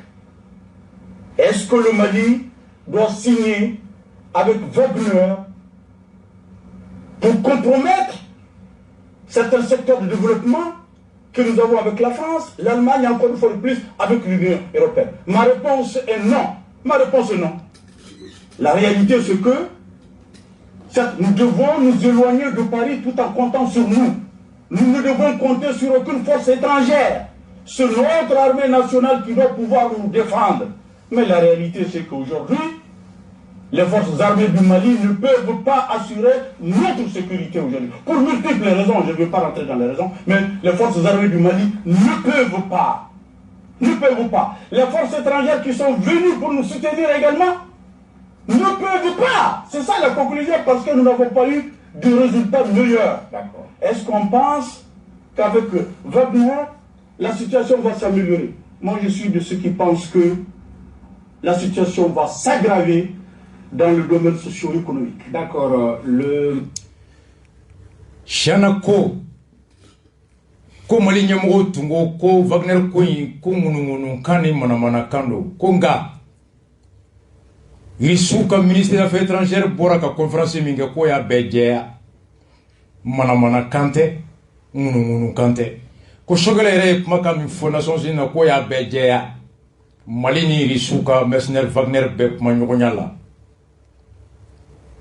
S13: Est-ce que le Mali doit signer avec Wagner pour compromettre certains secteurs de développement que nous avons avec la France, l'Allemagne et encore une fois de plus avec l'Union européenne? Ma réponse est non. Ma réponse est non. La réalité c'est que Nous devons nous éloigner de Paris tout en comptant sur nous. Nous ne devons compter sur aucune force étrangère. C'est notre armée nationale qui doit pouvoir nous défendre. Mais la réalité, c'est qu'aujourd'hui, les forces armées du Mali ne peuvent pas assurer notre sécurité aujourd'hui. Pour multiples raisons, je ne vais pas rentrer dans les raisons, mais les forces armées du Mali ne peuvent pas. Ne peuvent pas. Les forces étrangères qui sont venues pour nous soutenir également ne peuvent pas. C'est ça la conclusion, parce que nous n'avons pas eu de résultats meilleurs. Est-ce qu'on pense qu'avec Wagner, la situation va s'améliorer? Moi, je suis de ceux qui pensent que la situation va s'aggraver dans le domaine socio-économique.
S2: D'accord. Le Chanako, ko Mali ɲɛmɔgɔw tun ko Wagner ko in ko ŋunuŋunukan ni manamanakan don ko nka Irisiw ka ministre des Affaires étrangères bɔra ka conférence min kɛ ko y'a bɛɛ jɛya manamanakan tɛ ŋunuŋunukan tɛ ko Sogɛlɛ yɛrɛ ye kumakan min fɔ Nations Unies na ko y'a bɛɛ jɛya Mali ni Irisiw ka mercenaire Wagner bɛɛ kuma ɲɔgɔnya la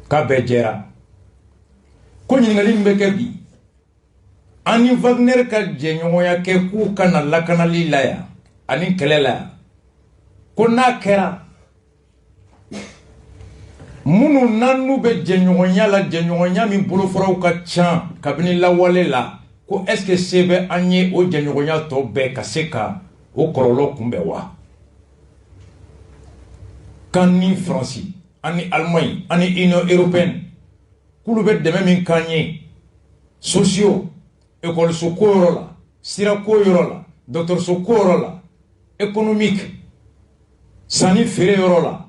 S2: k'a bɛɛ jɛra ko ɲininkali min bɛ kɛ bi ani Wagner ka jɛɲɔgɔnya kɛ k'u kana lakanali la yan ani kɛlɛ la yan ko n'a kɛra minnu n'anu bɛ jɛɲɔgɔnya la jɛɲɔgɔnya min bolofaraw ka ca kabini lawale la ko est-ce que se bɛ an ye o jɛɲɔgɔnya tɔ bɛɛ ka se ka o kɔlɔlɔ kunbɛn wa kan ni Faransi ani Allemagne ani Union européenne k'olu bɛ dɛmɛ min k'an ye sociaux école ko yɔrɔ la sira ko yɔrɔ la dɔgɔtɔrɔso ko yɔrɔ la économique sanni feere yɔrɔ la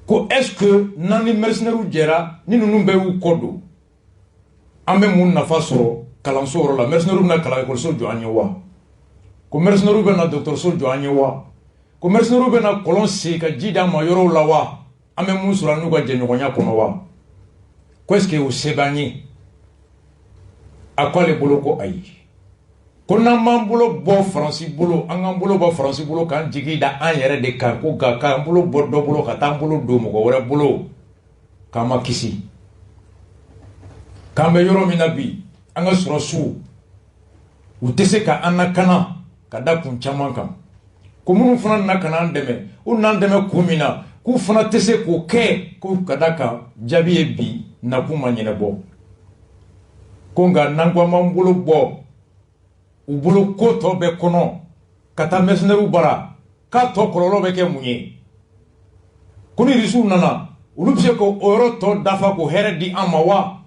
S2: ko est-ce que n'an ni mercenaires jɛra ni ninnu bɛɛ y'u kɔ don an bɛ mun nafa sɔrɔ kalanso yɔrɔ la mercenaires bɛna kalan école jɔ an ye wa ko mercenaires bɛna dɔgɔtɔrɔso jɔ an ye wa ko mercenaires bɛna kɔlɔn sen ka ji d'an ma yɔrɔw la wa an bɛ mun sɔrɔ an n'u ka jɛɲɔgɔnya kɔnɔ wa ko est-ce que o se b'an ye a ko ale bolo ko ayi ko n'an b'an bolo bɔ Faransi bolo an k'an bolo bɔ Faransi bolo k'an jigi da an yɛrɛ de kan ko nka k'an bolo bɔ dɔ bolo ka taa an bolo don mɔgɔ wɛrɛ bolo k'an ma kisi k'an bɛ yɔrɔ min na bi an ka sɔrɔsiw u tɛ se ka an lakana ka da kun caman kan ko minnu fana nana ka n'an dɛmɛ u n'an dɛmɛ kun min na k'u fana tɛ se k'o kɛ ko ka da kan jaabi ye bi nakun ma ɲɛnabɔ ko nka n'an ko an b'an bolo bɔ u bolo ko tɔ bɛɛ kɔnɔ ka taa mercenaires bara k'a tɔ kɔlɔlɔ bɛ kɛ mun ye ko ni Irisiw nana olu bɛ se k'o yɔrɔ tɔ dafa k'o hɛrɛ di an ma wa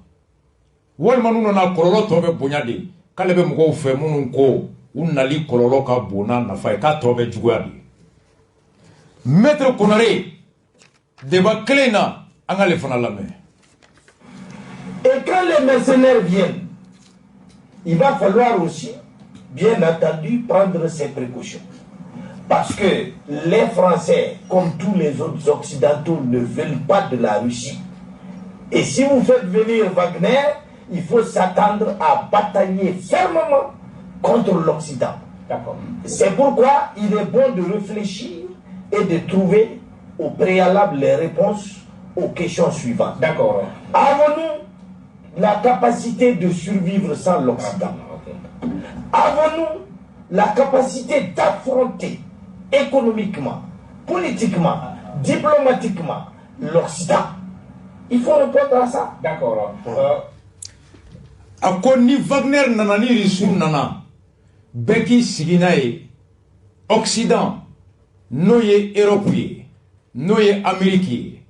S2: walima n'u nana kɔlɔlɔ tɔ bɛ bonya de k'ale bɛ mɔgɔw fɛ minnu ko u nali kɔlɔlɔ ka bon n'a nafa ye k'a tɔ bɛ juguya de Maître Konare débat kelen in na an k'ale fana lamɛn.
S14: Et quand les mercenaires viennent, il va falloir aussi, bien entendu, prendre ses précautions. Parce que les Français, comme tous les autres Occidentaux, ne veulent pas de la Russie. Et si vous faites venir Wagner, il faut s'attendre à batailler fermement contre l'Occident. C'est pourquoi il est bon de réfléchir et de trouver au préalable les réponses aux questions suivantes. D'accord. Avons-nous la capacité de survivre sans l'Occident? Avons-nous la capacité d'affronter économiquement, politiquement, diplomatiquement l'Occident? Il faut répondre à ça. D'accord.
S2: A ko ni Wagner nana ni Irisiw nana bɛɛ k'i sigi n'a ye Occident n'o ye Europe ye n'o ye Amérique ye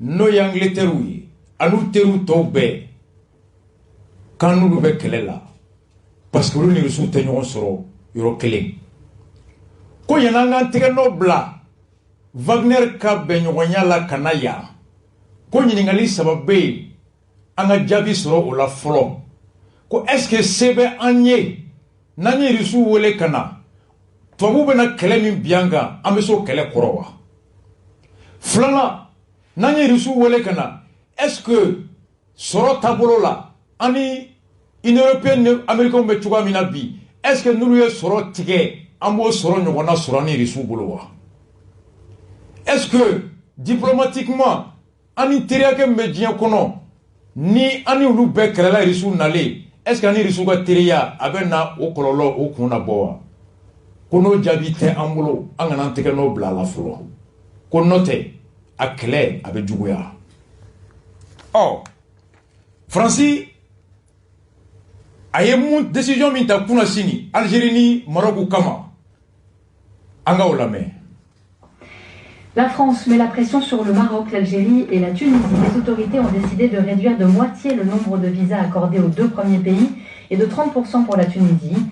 S2: n'o ye Angleterre ye an'u teriw tɔw bɛɛ k'an n'olu bɛ kɛlɛ la parce que olu ni Irisiw tɛ ɲɔgɔn sɔrɔ yɔrɔ kelen ko yan'an k'an tɛgɛ nɔ bila Wagner ka bɛnɲɔgɔnya la ka na yan ko ɲininkali saba bɛ yen an ka jaabi sɔrɔ o la fɔlɔ ko est-ce que se bɛ an ye n'an ye Irisiw wele ka na tubabuw bɛna kɛlɛ min bi an kan an bɛ se o kɛlɛ kɔrɔ wa filanan n'an ye Irisiw wele ka na est-ce que sɔrɔ taabolo la an ni Union européenne ni Américains bɛ cogoya min na bi est-ce que n'olu ye sɔrɔ tigɛ an b'o sɔrɔ ɲɔgɔn na sɔrɔ an ni Irisiw bolo wa est-ce que diplomatiquement ani teriya ke me diɲɛ kɔnɔ ni ani olu bɛɛ kɛlɛla irisiw nalen est ce que ani irisiw ka teriya a bɛ na o kɔlɔlɔ o kun na bɔ wa ko n'o jaabi tɛ an bolo an kana an tɛgɛ n'o bila a la fɔlɔ ko n'o tɛ a kɛlɛ a bɛ juguya ɔ faransi a ye mun décision min ta kunna sini Algérie ni Maroc kama an ka o lamɛn.
S15: La France met la pression sur le Maroc, l'Algérie et la Tunisie. Les autorités ont décidé de réduire de moitié le nombre de visas accordés aux 2 premiers pays et de 30% pour la Tunisie.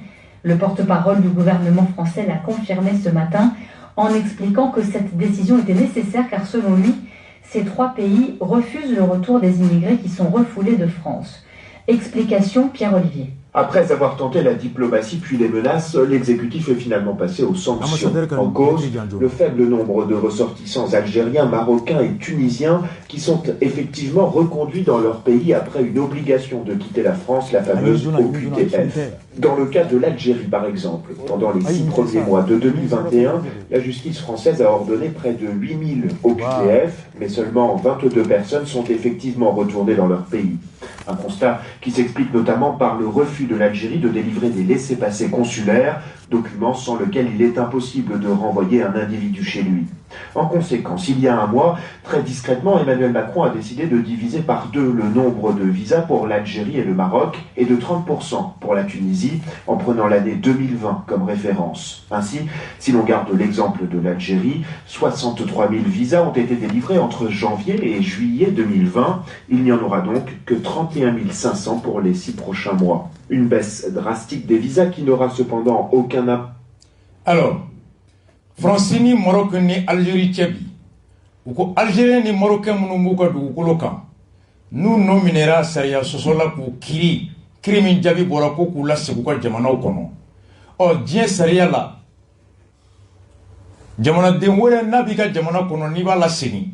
S15: Le porte-parole du gouvernement français l'a confirmé ce matin en expliquant que cette décision était nécessaire car selon lui, ces 3 pays refusent le retour des immigrés qui sont refoulés de France. Explication Pierre-Olivier.
S16: Après avoir tenté la diplomatie puis les menaces, l'exécutif est finalement passé aux sanctions. En cause, le faible nombre de ressortissants algériens, marocains et tunisiens qui sont effectivement reconduits dans leur pays après une obligation de quitter la France, la fameuse OQTF. Dans le cas de l'Algérie par exemple, pendant les 6 premiers mois de 2021, la justice française a ordonné près de 8000 OQTF, mais seulement 22 personnes sont effectivement retournées dans leur pays. Un constat qui s'explique notamment par le refus de l'Algérie de délivrer des laissez-passer consulaires, documents sans lesquels il est impossible de renvoyer un individu chez lui. En conséquence, il y a un mois, très discrètement, Emmanuel Macron a décidé de diviser par 2 le nombre de visas pour l'Algérie et le Maroc et de 30% pour la Tunisie, en prenant l'année 2020 comme référence. Ainsi, si l'on garde l'exemple de l'Algérie, 63 000 visas ont été délivrés entre janvier et juillet 2020. Il n'y en aura donc que 31 500 pour les 6 prochains mois. Une baisse drastique des visas qui n'aura cependant aucun impact.
S2: Alors, France ni Maroc ni Algérie cɛ bi u ko Algérien ni Marocain minnu b'u ka dugukolo kan n'u nominera sariya sɔsɔ la k'u kiri min jaabi bɔra ko k'u lasegin u ka jamanaw kɔnɔ ɔ diɲɛ sariya la jamanaden wɛrɛ n'a b'i ka jamana kɔnɔ n'i b'a lasegin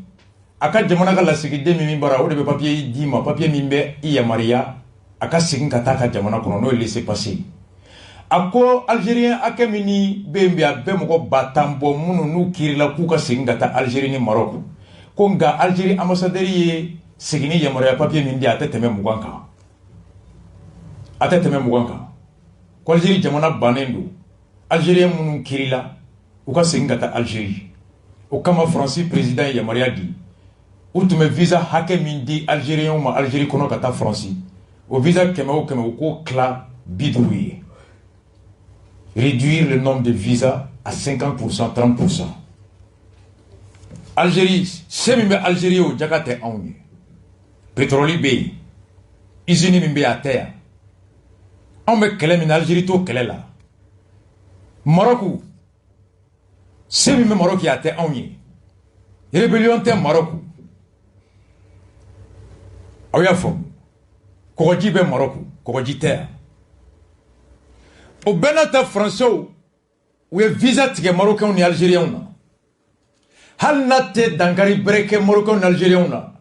S2: a ka jamana ka lasigiden min bara o de bɛ papier d'i ma papier min bɛ i yamaruya a ka segin ka taa a ka jamana kɔnɔ n'o ye laissez-passer a ko Algérien hakɛ min ni bɛ yen bi a bɛ mɔgɔ 1000 bɔ minnu n'u kirila k'u ka segin ka taa Algérie ni Maroc ko nka Algérie ambassadeur ye segin ni yamaruya papier min di a tɛ tɛmɛ 20 kan a tɛ tɛmɛ 20 kan ko Algérie jamana bannen don Algérien minnu kirila u ka segin ka taa Algérie o kama France président ye yamaruya di u tun bɛ visa hakɛ min di Algériens ma Algérie kɔnɔ ka taa France o visa 100 o 100 u k'o tila 50 ye. Réduire le nombre de visas à 50%, 30%. Algérie, c'est même Algérie au Djakate Aouni. Pétrole B, usine Mimbe à terre. On me kele min Algérie to kele la. Maroc, c'est même Maroc qui a terre Aouni. Rébellion terre Maroc. Aouya Fom. Korodji be Maroc, Korodji terre. Au Benata français où est visa tige marocain ni algérien na hal natte dangari breke marocain ni algérien na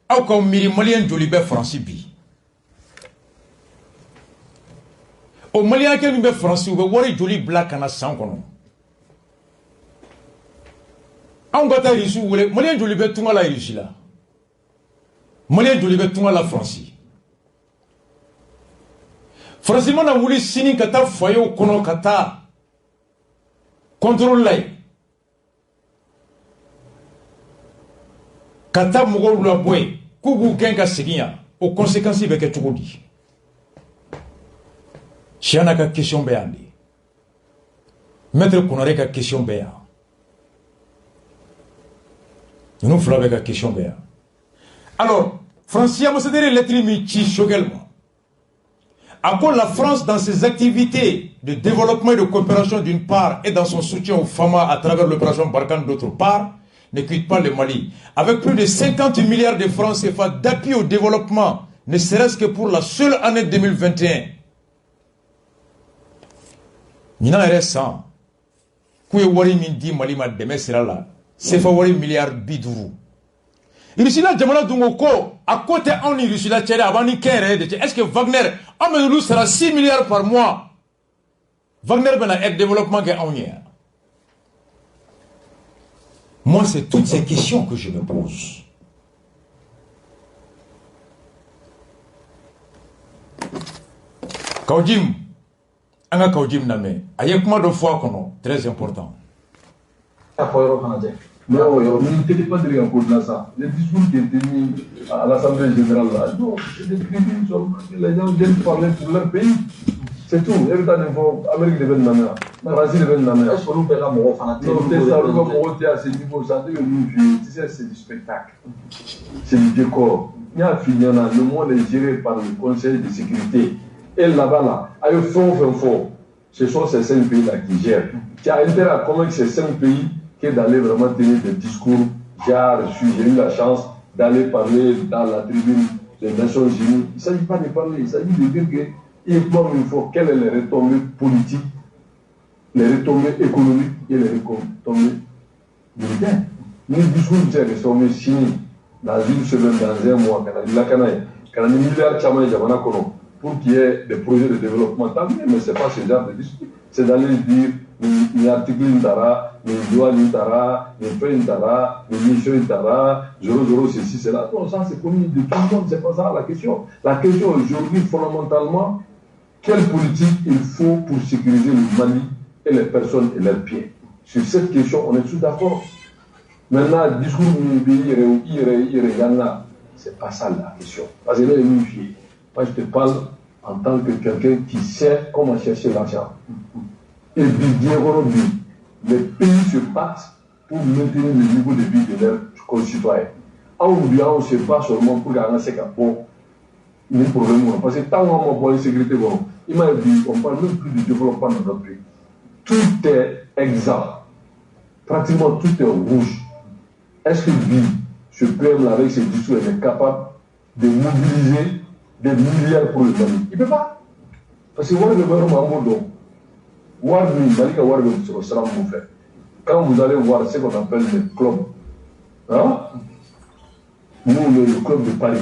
S2: aw ko miri malien joli be français bi o malien ke be français be wori joli black na san kono an gata risu wole malien joli be tunga la risu la malien joli be tunga la français France mana wuli sini ka taa foyer kono ka taa contrôle lay ka taa mɔgɔw la boy ku b'u gɛn ka segin yan o conséquences bɛ kɛ cogo di Chiana ka question bɛ yan de Maître Konare ka question bɛ yan ninnu fila bɛ ka question bɛ yan alors France ambassadeur lettre min ci Choguel ma à quoi la France, dans ses activités de développement et de coopération d'une part et dans son soutien aux femmes à travers l'opération Barkhane d'autre part, ne quitte pas le Mali. Avec plus de 50 milliards de francs CFA d'appui au développement, ne serait-ce que pour la seule année 2021. Nina RS1, Kouye Wari Mindi Mali ma deme sera là, CFA Wari milliard biduru. Irusila jamana dungo ko à côté on Irusila tchère avant ni kéré de est-ce que Wagner on nous sera 6 milliards par mois Wagner ben aide développement que on y. Moi c'est toutes ces questions que je me pose. Kaujim, anga Kaujim name, aye kuma do fois kono, très important.
S17: Non, on n'était pas de en cause de ça. Les discours qui étaient mis à l'Assemblée générale, là, non, c'est des tribunes, les gens viennent parler pour leur pays. C'est tout. L'Amérique devait une manière. Le Brésil devait une manière. Est-ce que nous faisons mon fanatique? Non, c'est ça, nous à ce niveau, ça devient une tu sais, c'est du spectacle. C'est du décor. Il y a fini, le monde est géré par le Conseil de sécurité. Et là-bas, là, avec fort, ce sont ces 5 pays-là qui gèrent. Tu as intérêt à convaincre ces 5 pays que d'aller vraiment tenir des discours. J'ai eu la chance d'aller parler dans la tribune des Nations Unies. Il ne s'agit pas de parler, il s'agit de dire que il faut quelles sont les retombées politiques, les retombées économiques et les retombées militaires. Nous discutons de ces retombées signées dans une semaine, dans un mois, quand on a des milliards de Jamana pour qu'il y ait des projets de développement. Mais ce n'est pas ce genre de discours. C'est d'aller dire, ni article n'intara, ni loi n'intara, ni fait n'intara, ni mission n'intara, 00 ceci, cela. Non, ça c'est connu de tout le monde, c'est pas ça la question. La question aujourd'hui, fondamentalement, quelle politique il faut pour sécuriser le Mali et les personnes et leurs pieds? Sur cette question, on est tous d'accord. Maintenant, le discours c'est pas ça la question. Parce que là, moi, je te parle en tant que quelqu'un qui sait comment chercher l'argent. Et les pays se battent pour maintenir le niveau de vie de leurs concitoyens. Aujourd'hui, on ne se bat seulement pour gagner ce bon. Parce que tant qu'on a une sécurité, il m'a dit, on ne parle même plus de développement dans notre pays. Tout est exempt. Pratiquement tout est rouge. Est-ce que ce peuple avec ses discours est capable de mobiliser des milliards pour le Mali? Il ne peut pas. Parce que quand vous allez voir ce qu'on appelle les clubs, hein? Nous, le club de Paris,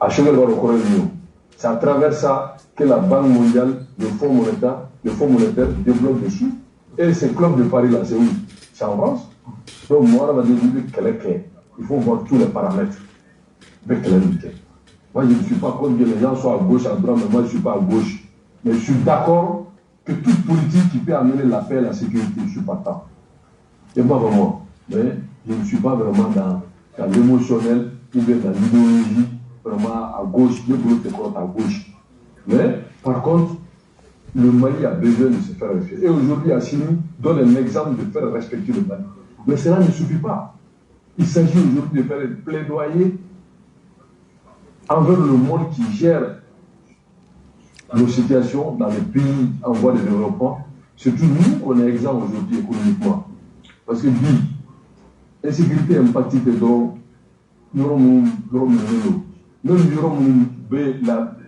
S17: à c'est à travers ça que la Banque mondiale, le Fonds monétaire développe des sous. Et ces clubs de Paris là, c'est où? C'est en France. Donc moi, on va dire il faut voir tous les paramètres. Moi, je ne suis pas contre que les gens soient à gauche, à droite, mais moi, je ne suis pas à gauche. Mais je suis d'accord que toute politique qui peut amener la paix et la sécurité, je ne suis pas d'accord. Et pas vraiment. Mais je ne suis pas vraiment dans l'émotionnel ou bien dans l'idéologie, vraiment à gauche, le bloc est à gauche. Mais, par contre, le Mali a besoin de se faire respecter. Et aujourd'hui, Assimi donne un exemple de faire respecter le Mali. Mais cela ne suffit pas. Il s'agit aujourd'hui de faire un plaidoyer envers le monde qui gère nos situations dans les pays en voie de développement. Surtout nous, on est exempt aujourd'hui économiquement. Parce que l'insécurité impactique donc nous avons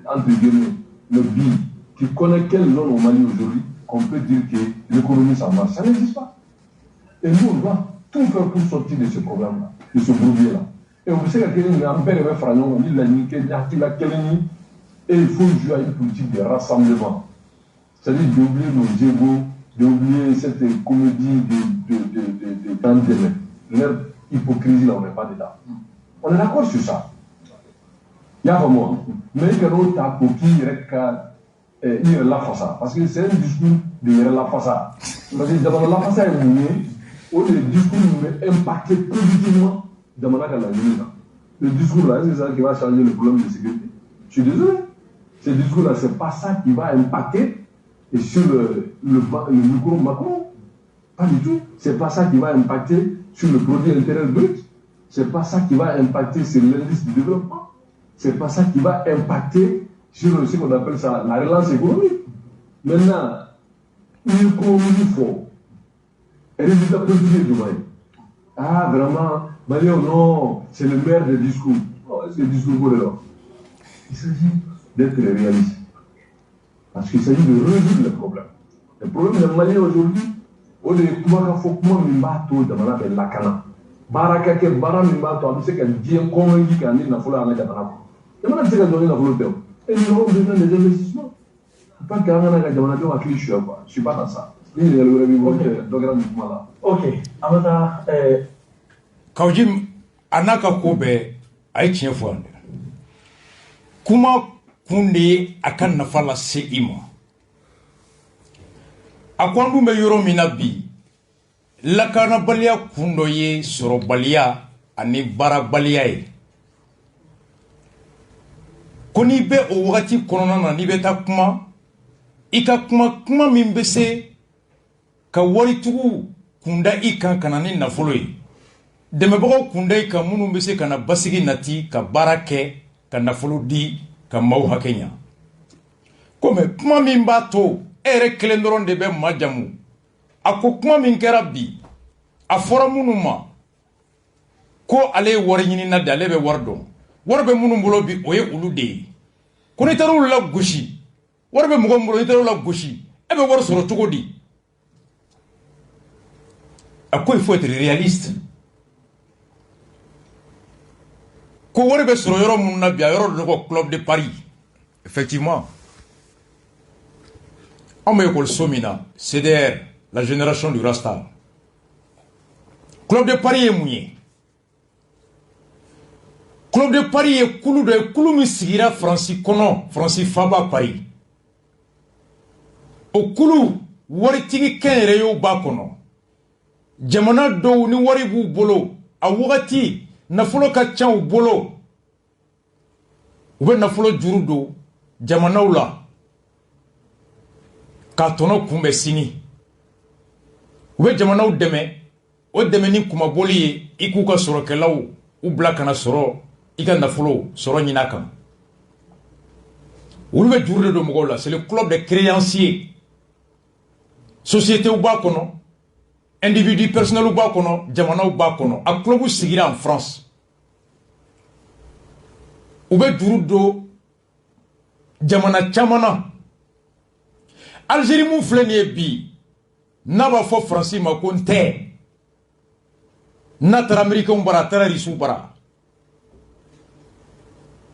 S17: entre guillemets le BI qui connaît quelle zone au Mali aujourd'hui qu'on peut dire que l'économie ça marche. Ça n'existe pas. Et nous, on doit tout faire pour sortir de ce problème-là, de ce bourbier-là. Et on sait qu'il y a un père et un on dit et il faut jouer à une politique de rassemblement. C'est-à-dire d'oublier nos égos, d'oublier cette comédie de tandem. Leur hypocrisie, là, on n'est pas dedans. On est d'accord sur ça. Il y a vraiment. Mais il y a d'autres qui il la façade. Parce que c'est un discours de la façade. Parce que d'abord, la façade est mouillée, où le discours est impacté positivement dans la ligne. Le discours là, c'est ça qui va changer le problème de sécurité. Je suis désolé. Ce discours-là, ce n'est pas ça qui va impacter sur le micro Macron. Pas du tout. Ce n'est pas ça qui va impacter sur le produit intérieur brut. Ce n'est pas ça qui va impacter sur l'indice de développement. Ce n'est pas ça qui va impacter sur ce qu'on appelle ça la relance économique. Maintenant, une économie forte. Résultat positif du Mali. Ah, vraiment, Mali, non, c'est le maire des discours. Non, c'est le discours pour les gens. Il s'agit d'être réaliste. Parce qu'il s'agit de résoudre les problèmes. Le problème du Mali aujourd'hui, au lieu de pouvoir faire Mimbato de Manabé Lakana, Barakake, Baramimbato, c'est qu'un bien convaincu qu'un île n'a pas la Gatana. Et maintenant, c'est qu'un donné la volonté. Et nous avons besoin des investissements. Pas qu'un an à Gamanato à Clichy, quoi. Je ne suis pas dans ça. Il y a le revenu de grand mouvement là.
S2: Ok. Amata, Kaujim, Anaka Kobe, Aïtien Fouane. Comment kun de ye a ka nafa lase i ma a ko an dun bɛ yɔrɔ min na bi lakanabaliya kun dɔ ye sɔrɔbaliya ani baarabaliya ye ko n'i bɛ o wagati kɔnɔna na n'i bɛ taa kuma i ka kuma min bɛ se ka waritigiw kunda i kan ka na ni nafolo ye dɛmɛbagaw kunda i kan minnu bɛ se ka na basigi nati ka baara kɛ ka nafolo di ka maaw hakɛ ɲa komi kuma min b'a to e yɛrɛ kelen dɔrɔn de bɛ majamu a ko kuma min kɛra bi a fɔra minnu ma ko ale ye wari ɲinina de ale bɛ wari dɔn wari bɛ minnu bolo bi o ye olu de ye ko n'i taara olu la gosi wari bɛ mɔgɔ min bolo n'i taara olu la gosi e bɛ wari sɔrɔ cogo di a ko il faut être réaliste ko wari bɛ sɔrɔ yɔrɔ minnu na bi a yɔrɔ dɔ ko club de Paris effectivement an bɛ ekɔliso min na CDR la génération du Rasta club de Paris ye mun ye club de Paris ye kulu dɔ ye kulu min sigira Faransi kɔnɔ Faransi faaba Paris o kulu waritigi kɛnyɛrɛyew b'a kɔnɔ jamana dɔw ni wari b'u bolo a wagati nafolo ka ca u bolo u bɛ nafolo juru don jamanaw la k'a tɔnɔ kunbɛn sini u bɛ jamanaw dɛmɛ o dɛmɛ ni kumaboli ye i k'u ka sɔrɔkɛlaw u bila kana sɔrɔ i ka nafolo sɔrɔ ɲini a kan olu bɛ juru de don mɔgɔw la c'est le club des créanciers sociétés b'a kɔnɔ individu personnel b'a kɔnɔ jamanaw b'a kɔnɔ a club sigira en France u bɛ juru don jamana caman na Algérie mun filɛ nin ye bi n'a b'a fɔ Faransi ma ko n tɛ n'a taara Américains bara a taara Russiw bara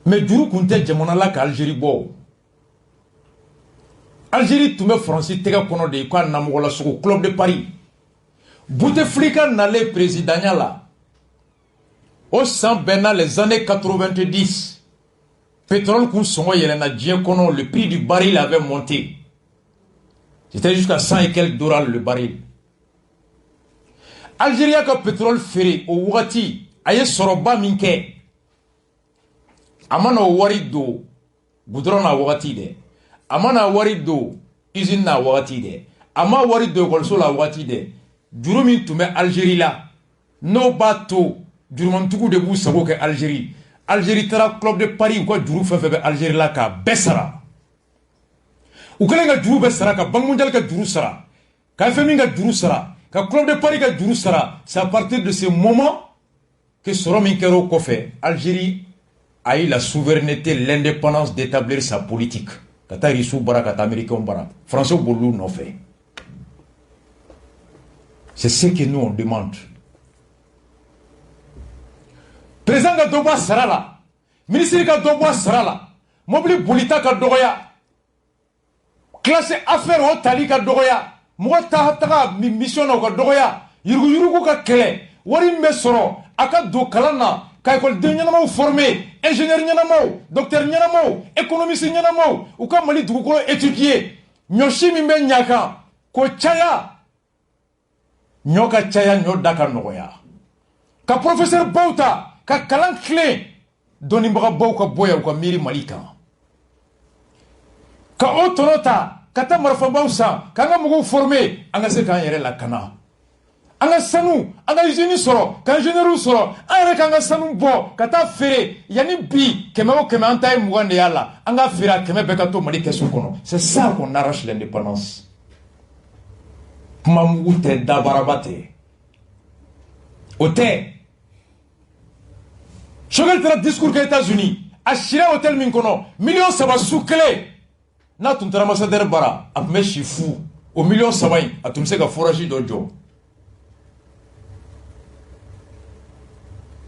S2: mais juru kun tɛ jamana la ka Algérie bɔ Algérie tun bɛ Faransi tɛgɛ kɔnɔ de k'a namɔgɔ la sogo club de Paris Bouteflika nalen présidentiya la o san bɛnna les années 90 pétrole kun sɔngɔ yɛlɛnna diɲɛ kɔnɔ le prix du baril avait monté c'était jusqu'à 100 et quelques dollars le baril Algérie ka pétrole feere o wagati a ye sɔrɔba min kɛ a mana o wari don goudron na wagati dɛ a mana wari don usine na wagati dɛ a ma wari don école la wagati dɛ juru min tun bɛ Algérie la n'o b'a to jurumantigiw de b'u sago kɛ Algérie Algérie taara club de Paris u ka juru fɛn fɛn bɛ Algérie la k'a bɛɛ sara u kɛlen ka juru bɛɛ sara ka Banque mondiale ka juru sara ka FMI ka juru sara ka club de Paris ka juru sara c'est à partir de ce moment que sɔrɔ min kɛra o kɔfɛ Algérie a eu la souveraineté l'indépendance d'établir sa politique ka taa Russiw bara ka taa Américains bara Français b'olu nɔfɛ c'est ce que nous on demande président ka dɔ bɔ a sara la ministre ka dɔ bɔ a sara la mobili bolita ka dɔgɔya classe affaire o tali ka dɔgɔya mɔgɔ taga mission na o ka dɔgɔya yuruguyurugu ka kɛlɛ wari min bɛ sɔrɔ a ka don kalan na ka école-den ɲɛnamaw former ingénieur ɲɛnamaw docteur ɲɛnamaw économiste ɲɛnamaw u ka Mali dugukolo étudier ɲɔsi min bɛ ɲa kan k'o caya ɲɔ ka caya ɲɔ da ka nɔgɔya ka professeur baw ta ka kalan tilen dɔnnibaga baw ka bɔ yan u ka miiri Mali kan ka o tɔnɔ ta ka taa marifabaw san k'an ka mɔgɔw former an ka se k'an yɛrɛ lakana an ka sanu an ka usine sɔrɔ ka ingénieur sɔrɔ an yɛrɛ k'an ka sanu bɔ ka taa feere yanni bi 100 o 100 an ta ye 20 de y'a la an ka feere a 100 bɛɛ ka to Mali kɛsu kɔnɔ c'est ça qu'on arrache l'indépendance kuma mugu tɛ dabaraba tɛ o tɛ Choguel taara discours kɛ États-Unis a sira hôtel min kɔnɔ 3 millions su kelen n'a tun taara ambassadeur bara a tun bɛ si fu o 3 millions in a tun bɛ se ka forage dɔ jɔ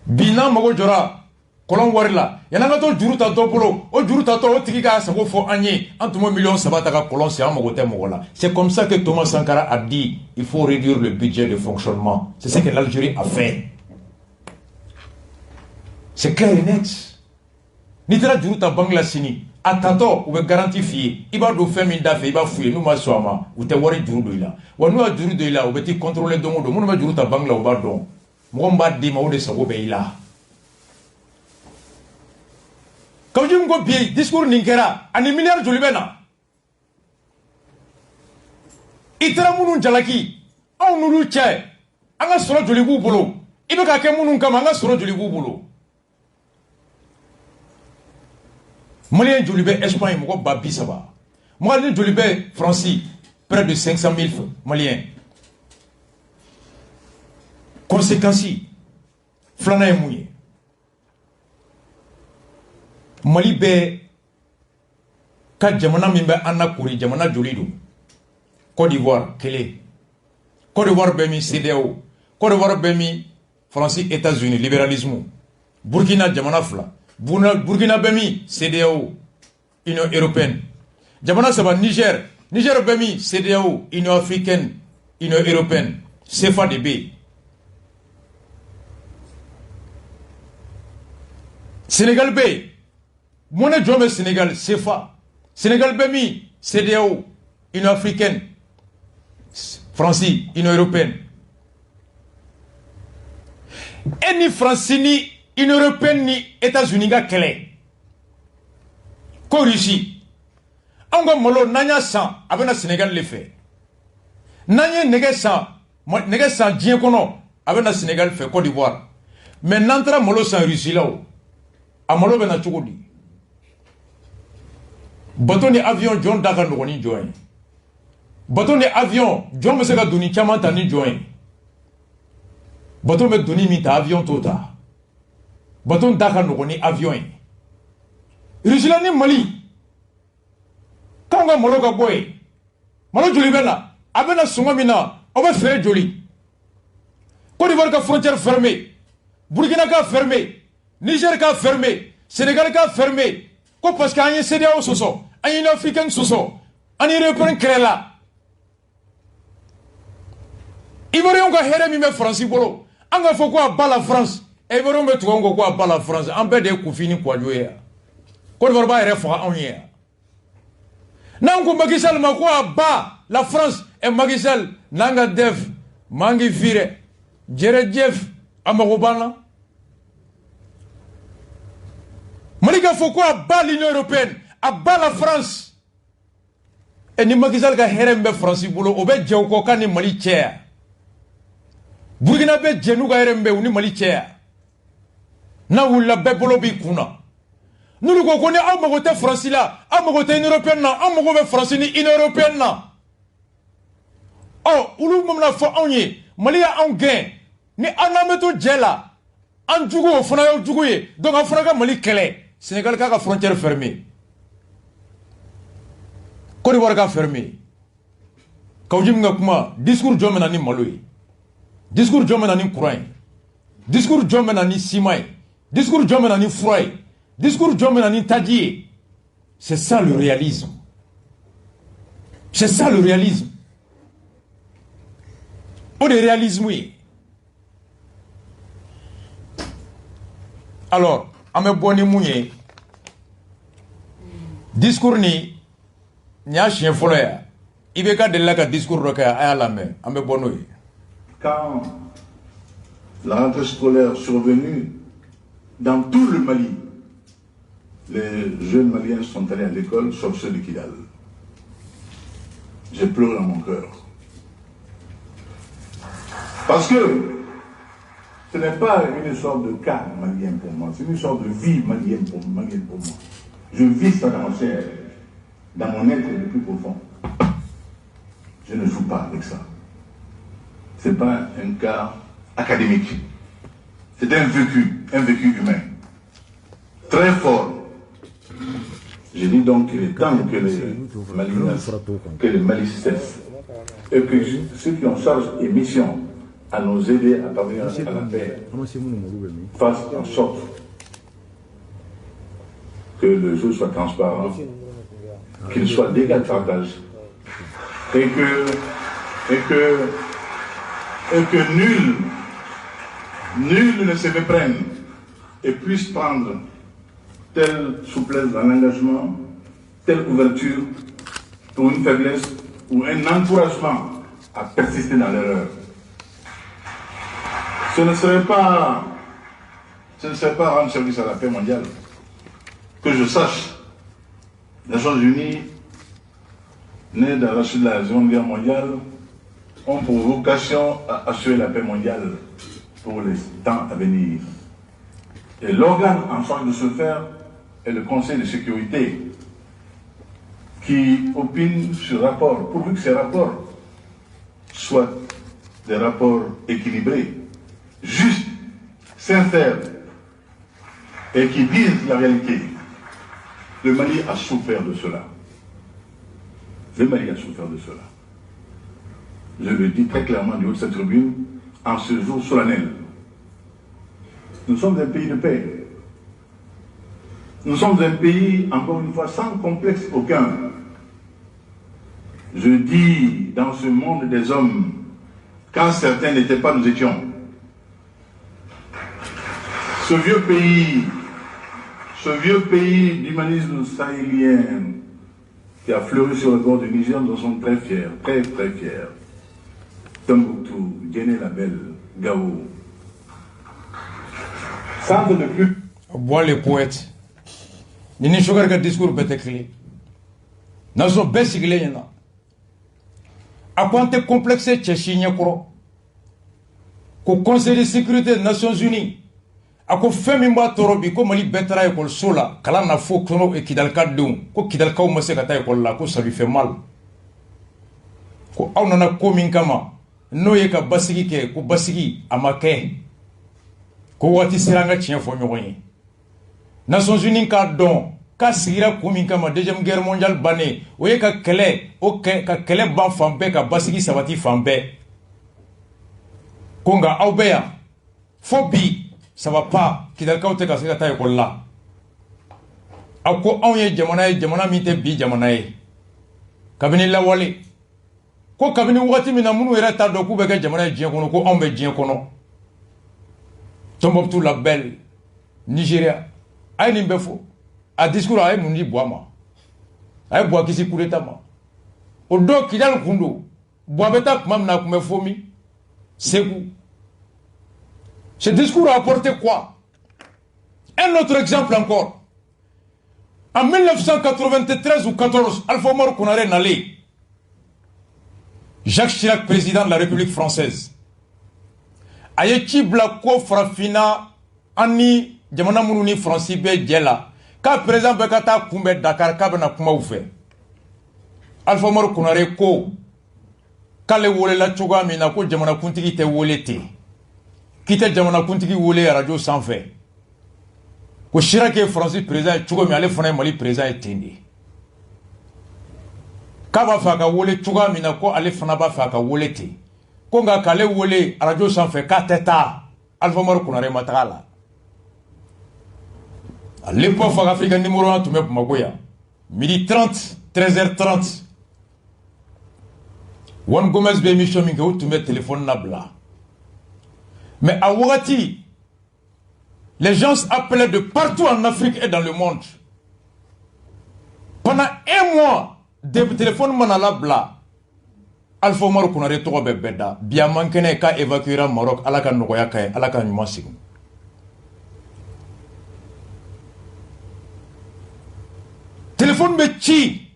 S2: bi n'a mago jɔra kɔlɔn wari la yan'an ka to juru ta dɔ bolo o juru ta tɔ o tigi k'a sago fɔ an ye an tun bɛ 3 millions ta ka kɔlɔn sen an mago tɛ mɔgɔ la c'est comme ça que Thomas Sankara a dit il faut réduire le budget de fonctionnement c'est ce que l'Algérie a fait c'est clair et net n'i taara juru ta banque la sini a tatɔ u bɛ garanti f'i ye i b'a don fɛn min da fɛ i b'a f'u ye n'u ma sɔn a ma u tɛ wari juru don i la wa n'u y'a juru don i la u bɛ t'i contrôler don o don minnu bɛ juru ta banque la u b'a dɔn mɔgɔ min b'a d'i ma o de sago bɛ i la. Kaouji ko bi discours nin kɛra ani miliyari joli bɛ na i taara minnu jalaki anw n'olu cɛ an ka sɔrɔ joli b'u bolo i bɛ ka kɛ minnu kama an ka sɔrɔ joli b'u bolo. Malien joli bɛ Espagne mɔgɔ ba 30 Malien joli bɛ France près de 500 000 Maliens. Conséquence filanan ye mun ye Mali bɛ ka jamana min bɛ an na kori jamana joli don Côte d'Ivoire kelen Côte d'Ivoire bɛ min CEDEAO Côte d'Ivoire bɛ min France États-Unis libéralisme Burkina jamana fila Burkina bɛ min CEDEAO Union européenne jamana saba Niger bɛ min CEDEAO Union africaine Union européenne CFA de bɛ Sénégal bɛ monnaie jɔn bɛ Sénégal CFA Sénégal bɛ min CEDEAO Union africaine France Union européenne et ni France ni Union européenne ni États-Unis ka kɛlɛ ko Russie an ka malo n'an y'a san a bɛ na Sénégal le fɛ n'an ye nɛgɛ san diɲɛ kɔnɔ a bɛ na Sénégal fɛ Côte d'Ivoire mais n'an taara malo san Russie la o a malo bɛ na cogo di bateau ni avion jɔn da ka nɔgɔn ni jɔn ye bateau ni avion jɔn bɛ se ka doni caman ta ni jɔn ye bateau bɛ doni min ta avion t'o ta bateau da ka nɔgɔn ni avion ye Russie la ni Mali k'anw ka malo ka bɔ yen malo joli bɛ na a bɛ na sɔngɔ min na aw bɛ feere joli Côte d'Ivoire ka frontière fermée Burkina ka fermée Niger ka fermé, Sénégal ka fermé, ko parce qu'an ye CEDEAO sɔsɔ, an ye Union africaine sɔsɔ, an ye Européen créé la. Ivoirien ka hɛrɛ min bɛ France bolo, an ka fɔ ko a ba la France, Ivoirien bɛ tugu an kɔ ko a ba la France, an bɛɛ de ye Koufi ni Kouadio ye. Côte d'Ivoire b'a yɛrɛ faga anw ye. N'an ko Macky Sall ma ko a ba la France et Macky Sall n'an ka def, mangi fire, jɛrɛ Jeff, a mago b'an na. Malika faut quoi bat l'Union européenne, à bat la France. Et ni Macky Sall ka hɛrɛ min bɛ France bolo, o bɛ jɛ o kɔ k'a ni Mali cɛ ya. Burkina bɛ jɛ n'u ka hɛrɛ min bɛ u ni Mali cɛ ya. N'a wulila bɛɛ bolo b'i kun na. N'olu ko ni aw mago tɛ France la, aw mago tɛ Union européenne na, aw mago bɛ France ni Union européenne na. Olu mana fɔ anw ye, Mali y'anw gɛn, ni an n'an bɛ to jɛ la, an jugu o fana y'aw jugu ye, donc an fana ka Mali kɛlɛ. Sénégal ka frontière fermée. Côte d'Ivoire ka fermée. Kaouji mga kuma discours jɔn mena ni malo ye. Discours jɔn mena ni courant ye. Discours jɔn mena ni ciment ye. Discours jɔn mena ni fura ye. Discours jɔn mena ni taji ye. C'est ça le réalisme. C'est ça le réalisme. O de réalisme ye. Alors an bɛ bɔ ni mun ye discours ni y'a siɲɛ fɔlɔ ya i bɛ ka delila ka discours dɔ kɛ a y'a lamɛn an bɛ bɔ n'o ye.
S11: Quand la rentrée scolaire survenue dans tout le Mali, les jeunes Maliens sont allés à l'école sauf ceux de Kidal. J'ai pleuré dans mon cœur. Parce que ce n'est pas une sorte de cas malien pour moi, c'est une sorte de vie malienne pour moi. Je vis ça dans ma chair, dans mon être le plus profond. Je ne joue pas avec ça. Ce n'est pas un cas académique. C'est un vécu humain. Très fort. Je dis donc qu'il est temps que les Mali cessent. Et que ceux qui ont charge et mission à nous aider à parvenir à la paix, fasse en sorte que le jeu soit transparent, qu'il soit d'égal partage, et que nul ne se méprenne et puisse prendre telle souplesse dans l'engagement
S13: telle ouverture pour une faiblesse ou un encouragement à persister dans l'erreur. Ce ne serait pas rendre service à la paix mondiale. Que je sache, les Nations Unies, nées dans la suite de la Seconde Guerre mondiale, ont pour vocation à assurer la paix mondiale pour les temps à venir. Et l'organe en charge de ce faire est le Conseil de sécurité, qui opine sur rapport, pourvu que ces rapports soient des rapports équilibrés, justes, sincères, et qui disent la réalité. Le Mali a souffert de cela. Le Mali a souffert de cela. Je le dis très clairement du haut de cette tribune, en ce jour solennel. Nous sommes un pays de paix. Nous sommes un pays, encore une fois, sans complexe aucun. Je dis, dans ce monde des hommes, quand certains n'étaient pas, nous étions. Ce vieux pays d'humanisme sahélien qui a fleuri sur le bord du Niger, nous en sommes très fiers, très très fiers. Tombouctou, Guinée-la-Belle, Gao. Centre de plus.
S2: Bois les poètes. Nini sugar ka discours bete clé. Nazo besigle yana. A quante complexe tchesinya kro. Ko Conseil de sécurité des Nations Unies. Ako femi mba torobi ko Mali betra école sola kala na fo kono e kidal kadum ko kidal kaw mase kata école la ko ça lui fait mal. Ko awnana ko min kama no ye ka basigi ke ko basigi amake. Ko wati siranga tien fo nyogoyi. Nations Unies ka don ka sigira ko min kama deuxième guerre mondiale bané o ye ka kele o ka kele ban fambe ka basigi sabati fambe. Konga awbeya fobi ça va pas kidal kaw te ka se ka ta école la. Ako on ye jamana mi te bi jamana ye. Kabini lawale ko kabini wati mina munu era ta do ku be ka jamana jien kono ko on be jien kono. Tombouctou la belle Nigeria ay ni mbefo a discours ay mundi boama ay boa kisi coup d'état ma o do kidal kundo boa beta mam na kume fomi sekou. Ce discours a apporté quoi? Un autre exemple encore. En 1993 ou 14, Alpha Omar Konaré Nalé, Jacques Chirac, président de la République française, Ayeti Blako Frafina, Ani, Djamana Mounouni Francibe Djela, ka président Bekata Koumbe Dakar, Kabana Koumaoufe. Alpha Omar Konaré Ko, Kale Wole la Tchouga Mina Ko Djamana Kuntigi te Wolete. Kite jamana kuntigi wole radio sanfɛ ko Chirac ye France président cogo min ale fana ye Mali président ye ten de k'a b'a fɛ a ka wole cogoya min na ko ale fana b'a fɛ a ka wole ten ko nka k'ale wole radio sanfɛ k'a tɛ taa Alpha Omar Konaré ma taga la à l'époque Fag Africa numéro 1 tun bɛ Bamako yan midi 30 13h30 Wan Gomez bɛ émission min kɛ o tun bɛ téléphone nabila. Mais à Ouagati, les gens appelaient de partout en Afrique et dans le monde. Pendant un mois, des téléphones manala bla. Alpha Omar Konaré togo be beda. Bien mankene ka évacuera Maroc alaka nogoya kay alaka nyumansigu. Téléphone be chi.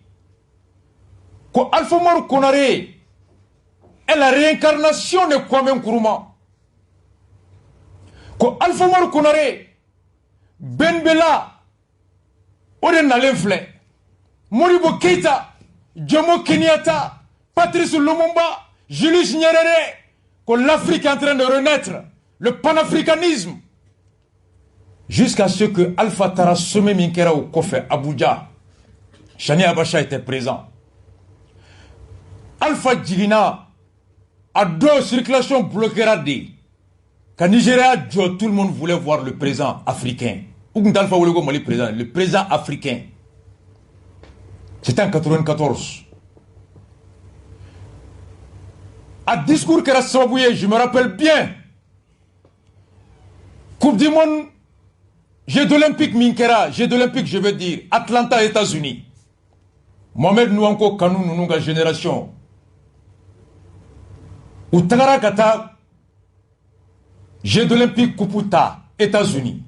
S2: Ko Alpha Omar Konaré est la réincarnation de Kwame Nkrumah. Ko Alpha Omar Konaré Benbela ode nalen filɛ Modibo Keita Jomo Kenyatta Patrice Lumumba Julius Nyerere que l'Afrique est en train de renaître, le panafricanisme, jusqu'à ce que Alpha Tara Somé Minkera au Kofe Abuja Chani Abacha était présent. Alpha Djigina a deux circulations bloquées. Quand Nigeria, tout le monde voulait voir le président africain. Ou Alpha Wolego Mali président, le président africain. C'était en 94. À discours que je me rappelle bien. Coupe du monde, Jeux d'Olympique Minkera, Jeux d'Olympique, je veux dire, Atlanta, États-Unis. Mohamed Nouanko Kanou Nununga génération. Ou Tagarakata, Jeux d'Olympique Kuputa, États-Unis.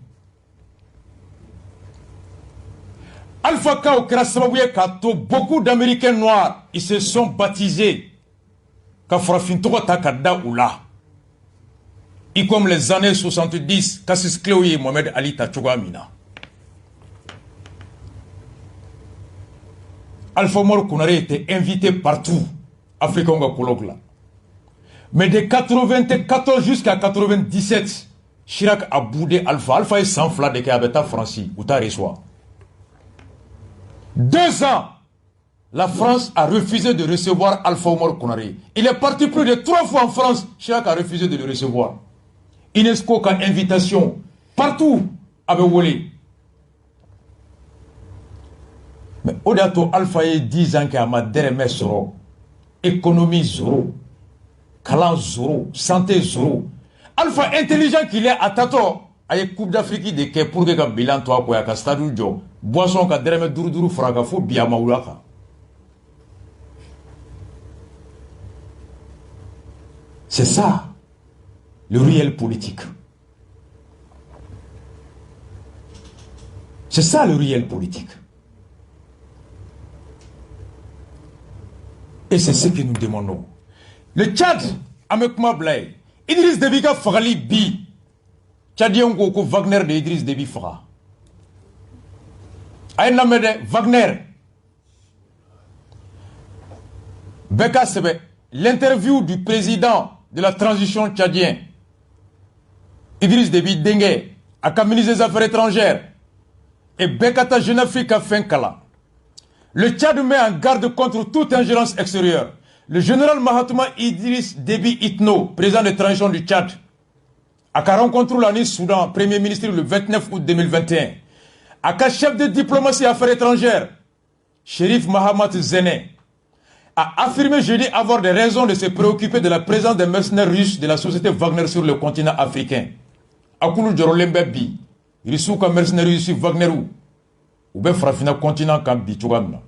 S2: Alpha Kao Krasamabouye Kato, beaucoup d'Américains noirs, ils se sont baptisés. Kafrafintoro Takada Oula. Y comme les années 70, Kassis Cléoye Mohamed Ali Tachougamina. Alpha Mor Kounare était invité partout, Africain Kologla. Mais de 94 jusqu'à 97, Chirac a boudé Alpha. Alpha est sans flat de Kabeta Francis, ou Tariswa. 2 ans, la France a refusé de recevoir Alpha Omar Kounare. Il est parti plus de 3 fois en France, Chirac a refusé de le recevoir. UNESCO a invitation, partout, à Bewole. Mais au-delà, Alpha est 10 ans qu'il a madéré Soro, économie zéro, calan zéro, santé zéro. Alpha intelligent qu'il est à Tato, a une Coupe d'Afrique de Quai pour que le bilan soit quoi, qu'à Stade Joe, boisson qu'a déré Dourou Fragafo, Biamaoulaka. C'est ça, le réel politique. C'est ça le réel politique. Et c'est ce que nous demandons. Le Tchad, avec Mablay, Idriss Déby a Fagali Bi. Tchadien Goko Wagner de Idriss Déby Faga. Aïnamede Wagner. Beka Sebe, l'interview du président de la transition tchadien, Idriss Déby Dengue, à la ministre des Affaires étrangères, et Bekata Jeune Afrique a fait Kala. Le Tchad met en garde contre toute ingérence extérieure. Le général Mahatma Idriss Déby Itno, président de transition du Tchad, a rencontré l'année Soudan, premier ministre le 29 août 2021, a chef de diplomatie et affaires étrangères, Chérif Mahamat Zene, a affirmé jeudi avoir des raisons de se préoccuper de la présence des mercenaires russes de la société Wagner sur le continent africain. Akulu Djorolembe Bi, Rissouka mercenaires russes Wagner ou bien Frafina continent comme Bichougamna.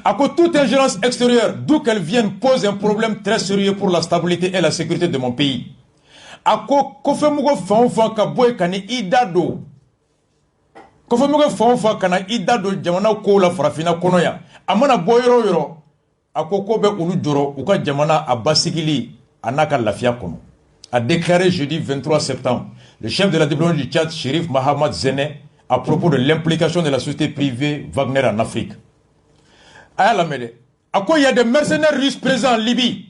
S2: À cause de toute ingérence extérieure, d'où qu'elle vienne, pose un problème très sérieux pour la stabilité et la sécurité de mon pays. À cause Kofemugo Fanfa Kaboy Kani Idado. Kofemugo Fanfa Kana Idado Jamana Kola Frafina Konoya. Amana Boyro Yoro. À cause Kobe Ulu Joro, Uka Jamana Abasigili, Anaka Lafia Kono. A déclaré jeudi 23 septembre, le chef de la diplomatie du Tchad, Chérif Mahamat Zene, à propos de l'implication de la société privée Wagner en Afrique. À quoi il y a des mercenaires russes présents en Libye,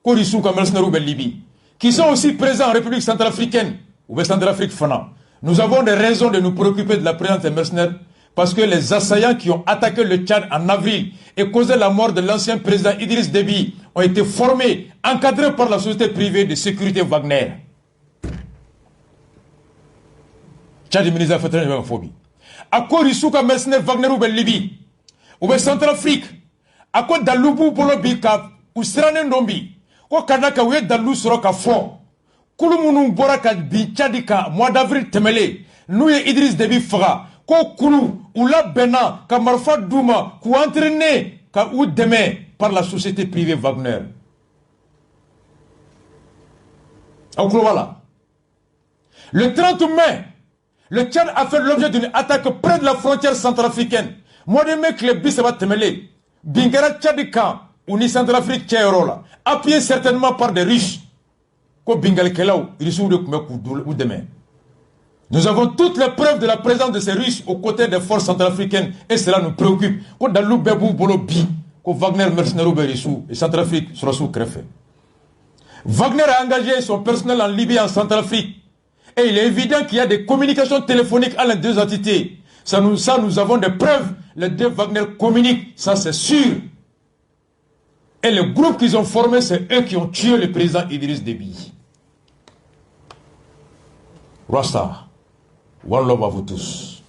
S2: qui sont aussi présents en République centrafricaine, ou Centrafrique Fana. Nous avons des raisons de nous préoccuper de la présence des mercenaires, parce que les assaillants qui ont attaqué le Tchad en avril et causé la mort de l'ancien président Idriss Déby ont été formés, encadrés par la société privée de sécurité Wagner. Tchad ministre des Affaires étrangères phobie. À quoi Rissouka mercenaires Wagner ou Libye, ou Centrafrique, à quoi Daloubu Bolobika, ou Seranen Dombi, ou Kanaka ou Dalou Soroka Fond, Kouloumoun Boraka Bi Tchadika, mois d'avril Temele, nous et Idriss Déby Fra, Ko Koulou, ou la Bena, Kamarfa Douma, ou entraîné, ou demain, par la société privée Wagner. Voilà. Le 30 mai, le Tchad a fait l'objet d'une attaque près de la frontière centrafricaine. Moi, de mec, le bis va te mêler. Bingara Tchadikan, ou ni Centrafrique Tchérola, appuyé certainement par des riches. Ko Bingal Kelaou, ils sont de ou demain. Nous avons toutes les preuves de la présence de ces riches aux côtés des forces centrafricaines et cela nous préoccupe. Ko Dalou Bebou Bolobi, ko Wagner mercenaire Berissou et Centrafrique sera sous Crefé. Wagner a engagé son personnel en Libye et en Centrafrique. Et il est évident qu'il y a des communications téléphoniques entre les deux entités. Ça, nous avons des preuves. Les deux Wagner communiquent, ça c'est sûr. Et le groupe qu'ils ont formé, c'est eux qui ont tué le président Idriss Déby. Rasta, one love à vous tous.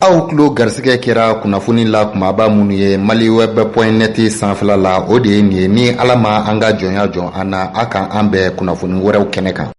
S1: aw tulo garisɛgɛ kɛra kunnafoni la kumaba minnu ye maliweb.net sanfɛla la o de ye nin ye ni ala ma an ka jɔnya jɔn an na a kan an bɛɛ kunnafoni wɛrɛw kɛnɛ kan